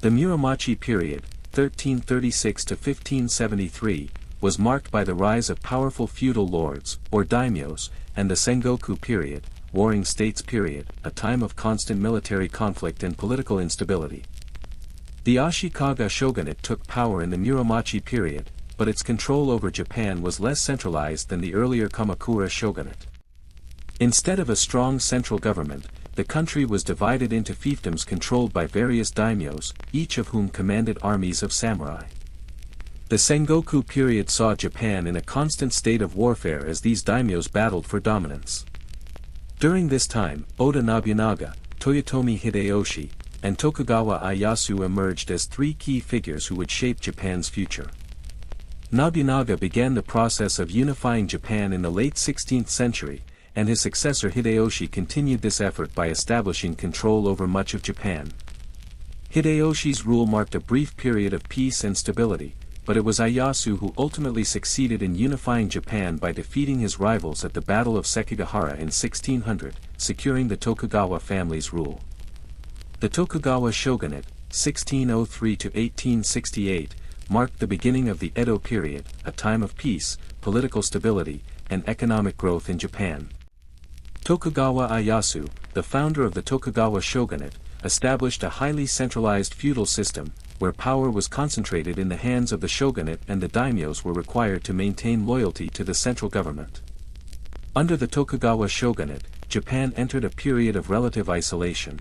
The Muromachi period, 1336 to 1573, was marked by the rise of powerful feudal lords, or daimyos, and the Sengoku period, Warring States period, a time of constant military conflict and political instability. The Ashikaga shogunate took power in the Muromachi period, but its control over Japan was less centralized than the earlier Kamakura shogunate. Instead of a strong central government, the country was divided into fiefdoms controlled by various daimyos, each of whom commanded armies of samurai. The Sengoku period saw Japan in a constant state of warfare as these daimyos battled for dominance. During this time, Oda Nobunaga, Toyotomi Hideyoshi, and Tokugawa Ieyasu emerged as three key figures who would shape Japan's future. Nobunaga began the process of unifying Japan in the late 16th century, and his successor Hideyoshi continued this effort by establishing control over much of Japan. Hideyoshi's rule marked a brief period of peace and stability, but it was Ieyasu who ultimately succeeded in unifying Japan by defeating his rivals at the Battle of Sekigahara in 1600, securing the Tokugawa family's rule. The Tokugawa shogunate, 1603 to 1868, marked the beginning of the Edo period, a time of peace, political stability, and economic growth in Japan. Tokugawa Ieyasu, the founder of the Tokugawa shogunate, established a highly centralized feudal system, where power was concentrated in the hands of the shogunate and the daimyos were required to maintain loyalty to the central government. Under the Tokugawa shogunate, Japan entered a period of relative isolation.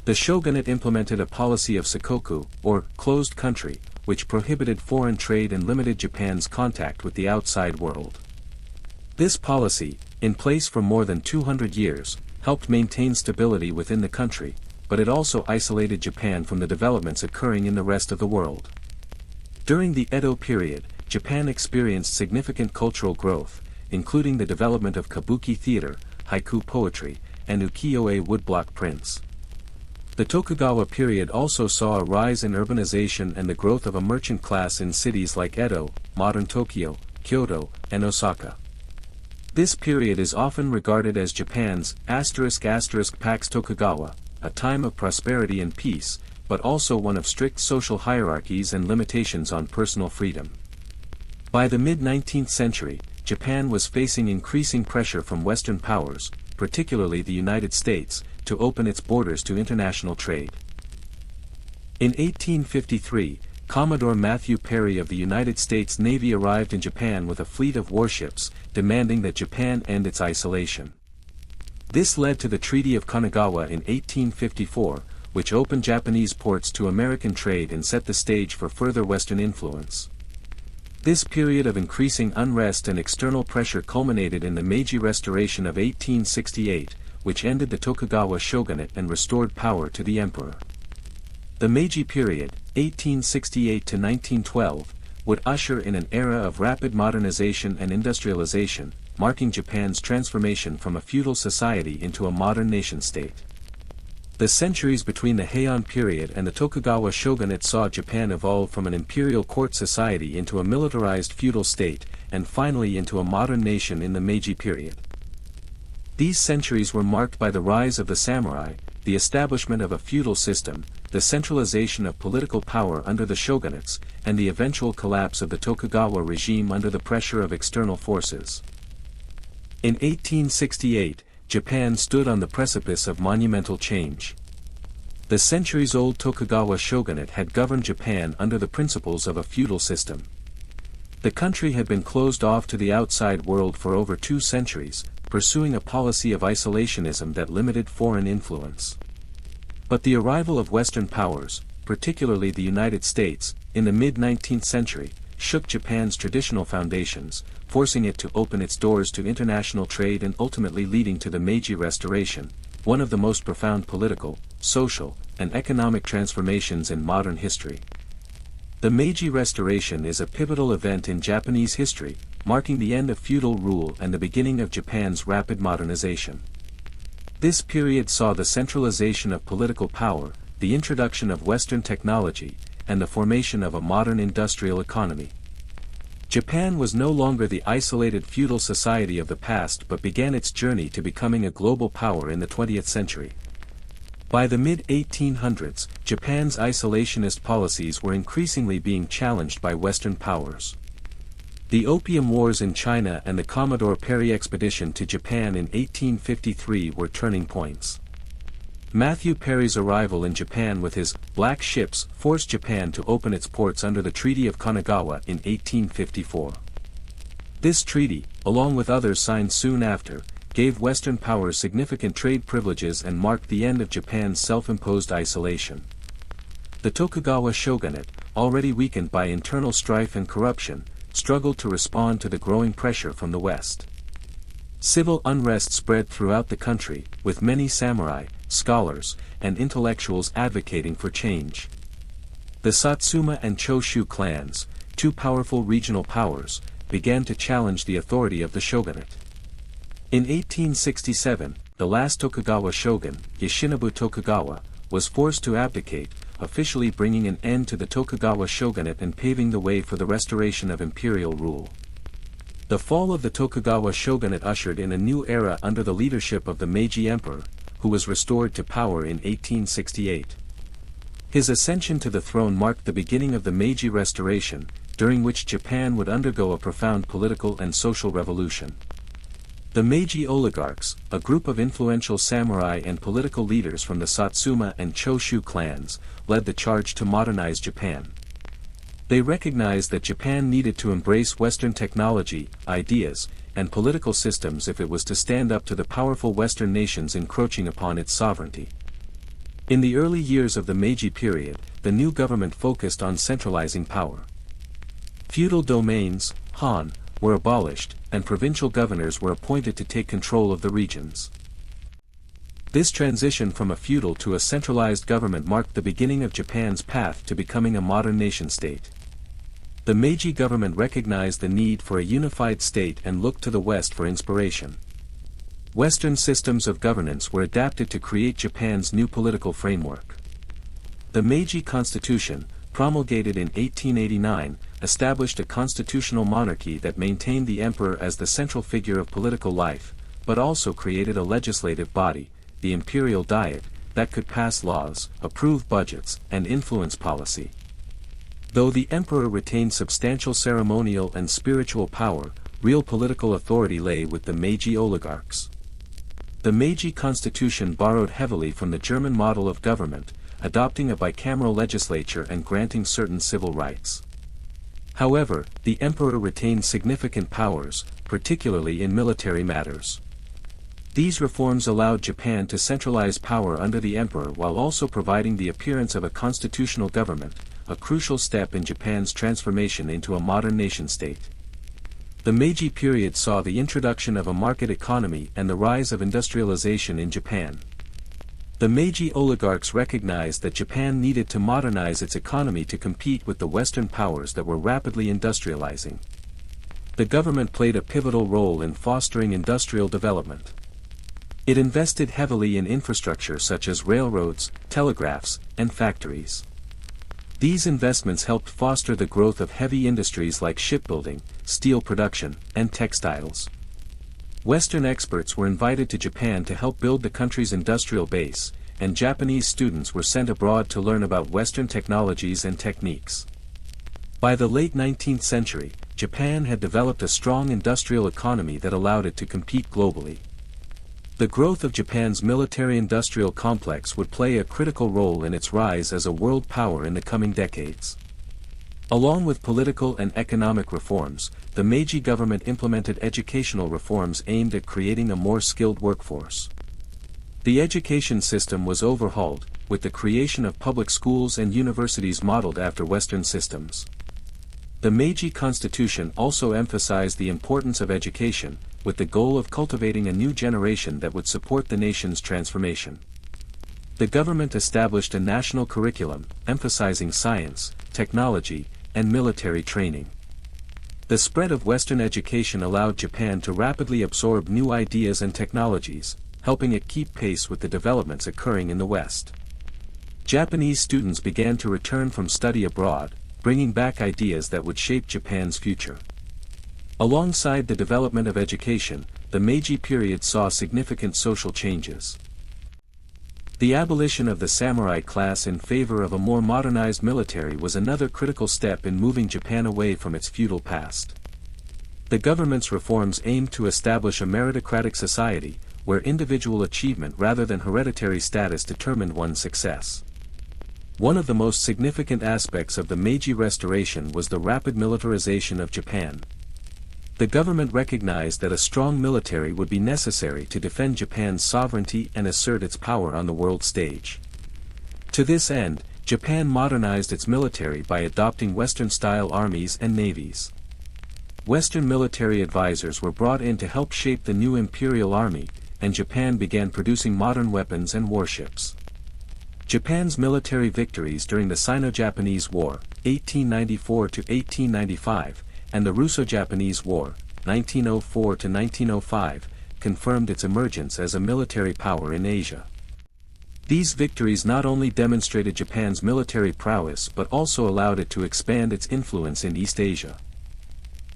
The shogunate implemented a policy of sakoku, or closed country, which prohibited foreign trade and limited Japan's contact with the outside world. This policy, in place for more than 200 years, helped maintain stability within the country, but it also isolated Japan from the developments occurring in the rest of the world. During the Edo period, Japan experienced significant cultural growth, including the development of kabuki theater, haiku poetry, and ukiyo-e woodblock prints. The Tokugawa period also saw a rise in urbanization and the growth of a merchant class in cities like Edo, modern Tokyo, Kyoto, and Osaka. This period is often regarded as Japan's **Pax Tokugawa, a time of prosperity and peace, but also one of strict social hierarchies and limitations on personal freedom. By the mid-19th century, Japan was facing increasing pressure from Western powers, particularly the United States, to open its borders to international trade. In 1853, Commodore Matthew Perry of the United States Navy arrived in Japan with a fleet of warships, demanding that Japan end its isolation. This led to the Treaty of Kanagawa in 1854, which opened Japanese ports to American trade and set the stage for further Western influence. This period of increasing unrest and external pressure culminated in the Meiji Restoration of 1868, which ended the Tokugawa shogunate and restored power to the emperor. The Meiji period, 1868 to 1912, would usher in an era of rapid modernization and industrialization, marking Japan's transformation from a feudal society into a modern nation-state. The centuries between the Heian period and the Tokugawa shogunate saw Japan evolve from an imperial court society into a militarized feudal state, and finally into a modern nation in the Meiji period. These centuries were marked by the rise of the samurai, the establishment of a feudal system, the centralization of political power under the shogunates, and the eventual collapse of the Tokugawa regime under the pressure of external forces. In 1868, Japan stood on the precipice of monumental change. The centuries-old Tokugawa shogunate had governed Japan under the principles of a feudal system. The country had been closed off to the outside world for over 2 centuries, pursuing a policy of isolationism that limited foreign influence. But the arrival of Western powers, particularly the United States, in the mid-19th century, shook Japan's traditional foundations, forcing it to open its doors to international trade and ultimately leading to the Meiji Restoration, one of the most profound political, social, and economic transformations in modern history. The Meiji Restoration is a pivotal event in Japanese history, marking the end of feudal rule and the beginning of Japan's rapid modernization. This period saw the centralization of political power, the introduction of Western technology, and the formation of a modern industrial economy. Japan was no longer the isolated feudal society of the past but began its journey to becoming a global power in the 20th century. By the mid-1800s, Japan's isolationist policies were increasingly being challenged by Western powers. The Opium Wars in China and the Commodore Perry expedition to Japan in 1853 were turning points. Matthew Perry's arrival in Japan with his black ships forced Japan to open its ports under the Treaty of Kanagawa in 1854. This treaty, along with others signed soon after, gave Western powers significant trade privileges and marked the end of Japan's self-imposed isolation. The Tokugawa shogunate, already weakened by internal strife and corruption, struggled to respond to the growing pressure from the West. Civil unrest spread throughout the country, with many samurai, scholars, and intellectuals advocating for change. The Satsuma and Choshu clans, 2 powerful regional powers, began to challenge the authority of the shogunate. In 1867, the last Tokugawa shogun, Yoshinobu Tokugawa, was forced to abdicate, officially bringing an end to the Tokugawa shogunate and paving the way for the restoration of imperial rule. The fall of the Tokugawa shogunate ushered in a new era under the leadership of the Meiji Emperor, who was restored to power in 1868. His ascension to the throne marked the beginning of the Meiji Restoration, during which Japan would undergo a profound political and social revolution. The Meiji oligarchs, a group of influential samurai and political leaders from the Satsuma and Choshu clans, led the charge to modernize Japan. They recognized that Japan needed to embrace Western technology, ideas, and political systems if it was to stand up to the powerful Western nations encroaching upon its sovereignty. In the early years of the Meiji period, the new government focused on centralizing power. Feudal domains, Han, were abolished, and provincial governors were appointed to take control of the regions. This transition from a feudal to a centralized government marked the beginning of Japan's path to becoming a modern nation-state. The Meiji government recognized the need for a unified state and looked to the West for inspiration. Western systems of governance were adapted to create Japan's new political framework. The Meiji Constitution, promulgated in 1889, established a constitutional monarchy that maintained the emperor as the central figure of political life, but also created a legislative body, the imperial diet, that could pass laws, approve budgets, and influence policy. Though the emperor retained substantial ceremonial and spiritual power, real political authority lay with the Meiji oligarchs. The Meiji constitution borrowed heavily from the German model of government, adopting a bicameral legislature and granting certain civil rights. However, the emperor retained significant powers, particularly in military matters. These reforms allowed Japan to centralize power under the emperor while also providing the appearance of a constitutional government, a crucial step in Japan's transformation into a modern nation-state. The Meiji period saw the introduction of a market economy and the rise of industrialization in Japan. The Meiji oligarchs recognized that Japan needed to modernize its economy to compete with the Western powers that were rapidly industrializing. The government played a pivotal role in fostering industrial development. It invested heavily in infrastructure such as railroads, telegraphs, and factories. These investments helped foster the growth of heavy industries like shipbuilding, steel production, and textiles. Western experts were invited to Japan to help build the country's industrial base, and Japanese students were sent abroad to learn about Western technologies and techniques. By the late 19th century, Japan had developed a strong industrial economy that allowed it to compete globally. The growth of Japan's military-industrial complex would play a critical role in its rise as a world power in the coming decades. Along with political and economic reforms, the Meiji government implemented educational reforms aimed at creating a more skilled workforce. The education system was overhauled, with the creation of public schools and universities modeled after Western systems. The Meiji Constitution also emphasized the importance of education, with the goal of cultivating a new generation that would support the nation's transformation. The government established a national curriculum, emphasizing science, technology, and military training. The spread of Western education allowed Japan to rapidly absorb new ideas and technologies, helping it keep pace with the developments occurring in the West. Japanese students began to return from study abroad, bringing back ideas that would shape Japan's future. Alongside the development of education, the Meiji period saw significant social changes. The abolition of the samurai class in favor of a more modernized military was another critical step in moving Japan away from its feudal past. The government's reforms aimed to establish a meritocratic society, where individual achievement rather than hereditary status determined one's success. One of the most significant aspects of the Meiji Restoration was the rapid militarization of Japan. The government recognized that a strong military would be necessary to defend Japan's sovereignty and assert its power on the world stage. To this end, Japan modernized its military by adopting Western-style armies and navies. Western military advisors were brought in to help shape the new imperial army, and Japan began producing modern weapons and warships. Japan's military victories during the Sino-Japanese War, 1894–1895, and the Russo-Japanese War, 1904–1905, confirmed its emergence as a military power in Asia. These victories not only demonstrated Japan's military prowess but also allowed it to expand its influence in East Asia.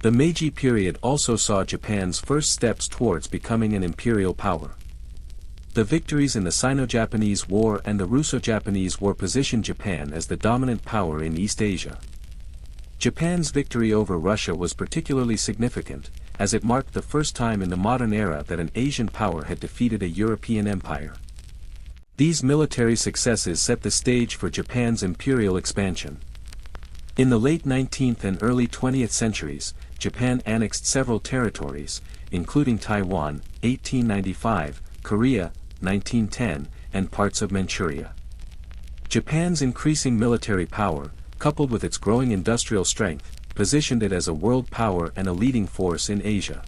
The Meiji period also saw Japan's first steps towards becoming an imperial power. The victories in the Sino-Japanese War and the Russo-Japanese War positioned Japan as the dominant power in East Asia. Japan's victory over Russia was particularly significant, as it marked the first time in the modern era that an Asian power had defeated a European empire. These military successes set the stage for Japan's imperial expansion. In the late 19th and early 20th centuries, Japan annexed several territories, including Taiwan, 1895, Korea, 1910, and parts of Manchuria. Japan's increasing military power, coupled with its growing industrial strength, positioned it as a world power and a leading force in Asia.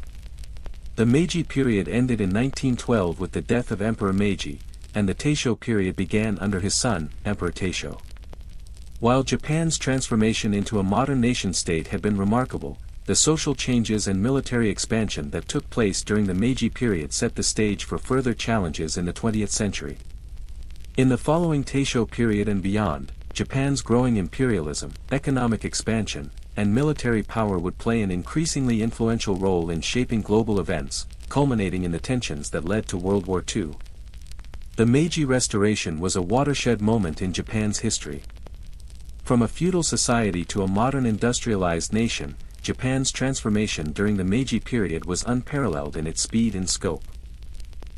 The Meiji period ended in 1912 with the death of Emperor Meiji, and the Taisho period began under his son, Emperor Taisho. While Japan's transformation into a modern nation-state had been remarkable, the social changes and military expansion that took place during the Meiji period set the stage for further challenges in the 20th century. In the following Taisho period and beyond, Japan's growing imperialism, economic expansion, and military power would play an increasingly influential role in shaping global events, culminating in the tensions that led to World War II. The Meiji Restoration was a watershed moment in Japan's history. From a feudal society to a modern industrialized nation, Japan's transformation during the Meiji period was unparalleled in its speed and scope.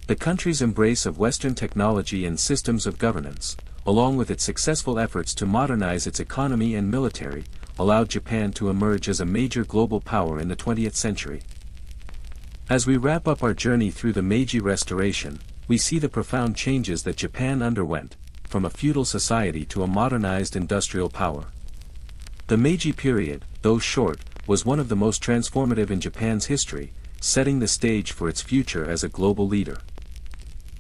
The country's embrace of Western technology and systems of governance, along with its successful efforts to modernize its economy and military, allowed Japan to emerge as a major global power in the 20th century. As we wrap up our journey through the Meiji Restoration, we see the profound changes that Japan underwent, from a feudal society to a modernized industrial power. The Meiji period, though short, was one of the most transformative in Japan's history, setting the stage for its future as a global leader.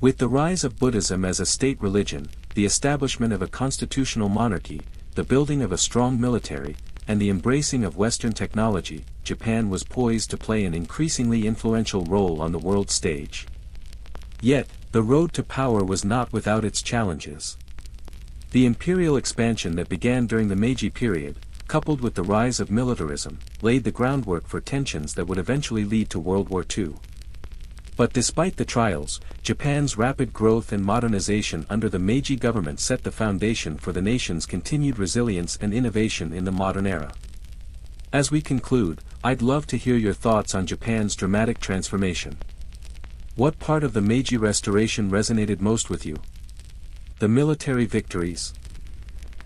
With the rise of Buddhism as a state religion, the establishment of a constitutional monarchy, the building of a strong military, and the embracing of Western technology, Japan was poised to play an increasingly influential role on the world stage. Yet, the road to power was not without its challenges. The imperial expansion that began during the Meiji period, coupled with the rise of militarism, laid the groundwork for tensions that would eventually lead to World War II. But despite the trials, Japan's rapid growth and modernization under the Meiji government set the foundation for the nation's continued resilience and innovation in the modern era. As we conclude, I'd love to hear your thoughts on Japan's dramatic transformation. What part of the Meiji Restoration resonated most with you? The military victories?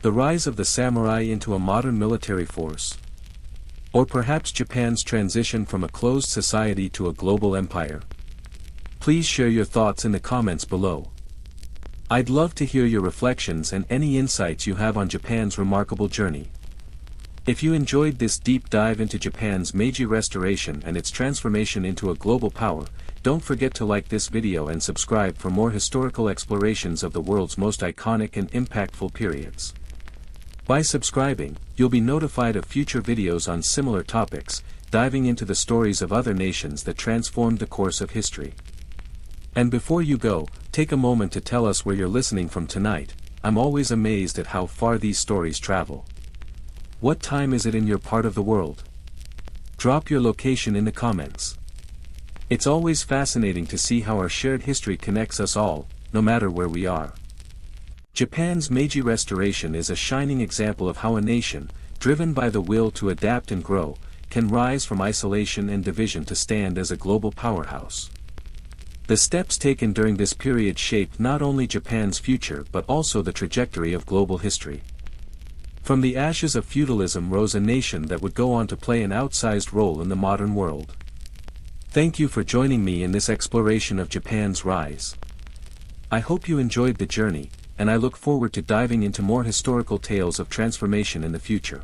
The rise of the samurai into a modern military force? Or perhaps Japan's transition from a closed society to a global empire? Please share your thoughts in the comments below. I'd love to hear your reflections and any insights you have on Japan's remarkable journey. If you enjoyed this deep dive into Japan's Meiji Restoration and its transformation into a global power, don't forget to like this video and subscribe for more historical explorations of the world's most iconic and impactful periods. By subscribing, you'll be notified of future videos on similar topics, diving into the stories of other nations that transformed the course of history. And before you go, take a moment to tell us where you're listening from tonight. I'm always amazed at how far these stories travel. What time is it in your part of the world? Drop your location in the comments. It's always fascinating to see how our shared history connects us all, no matter where we are. Japan's Meiji Restoration is a shining example of how a nation, driven by the will to adapt and grow, can rise from isolation and division to stand as a global powerhouse. The steps taken during this period shaped not only Japan's future but also the trajectory of global history. From the ashes of feudalism rose a nation that would go on to play an outsized role in the modern world. Thank you for joining me in this exploration of Japan's rise. I hope you enjoyed the journey, and I look forward to diving into more historical tales of transformation in the future.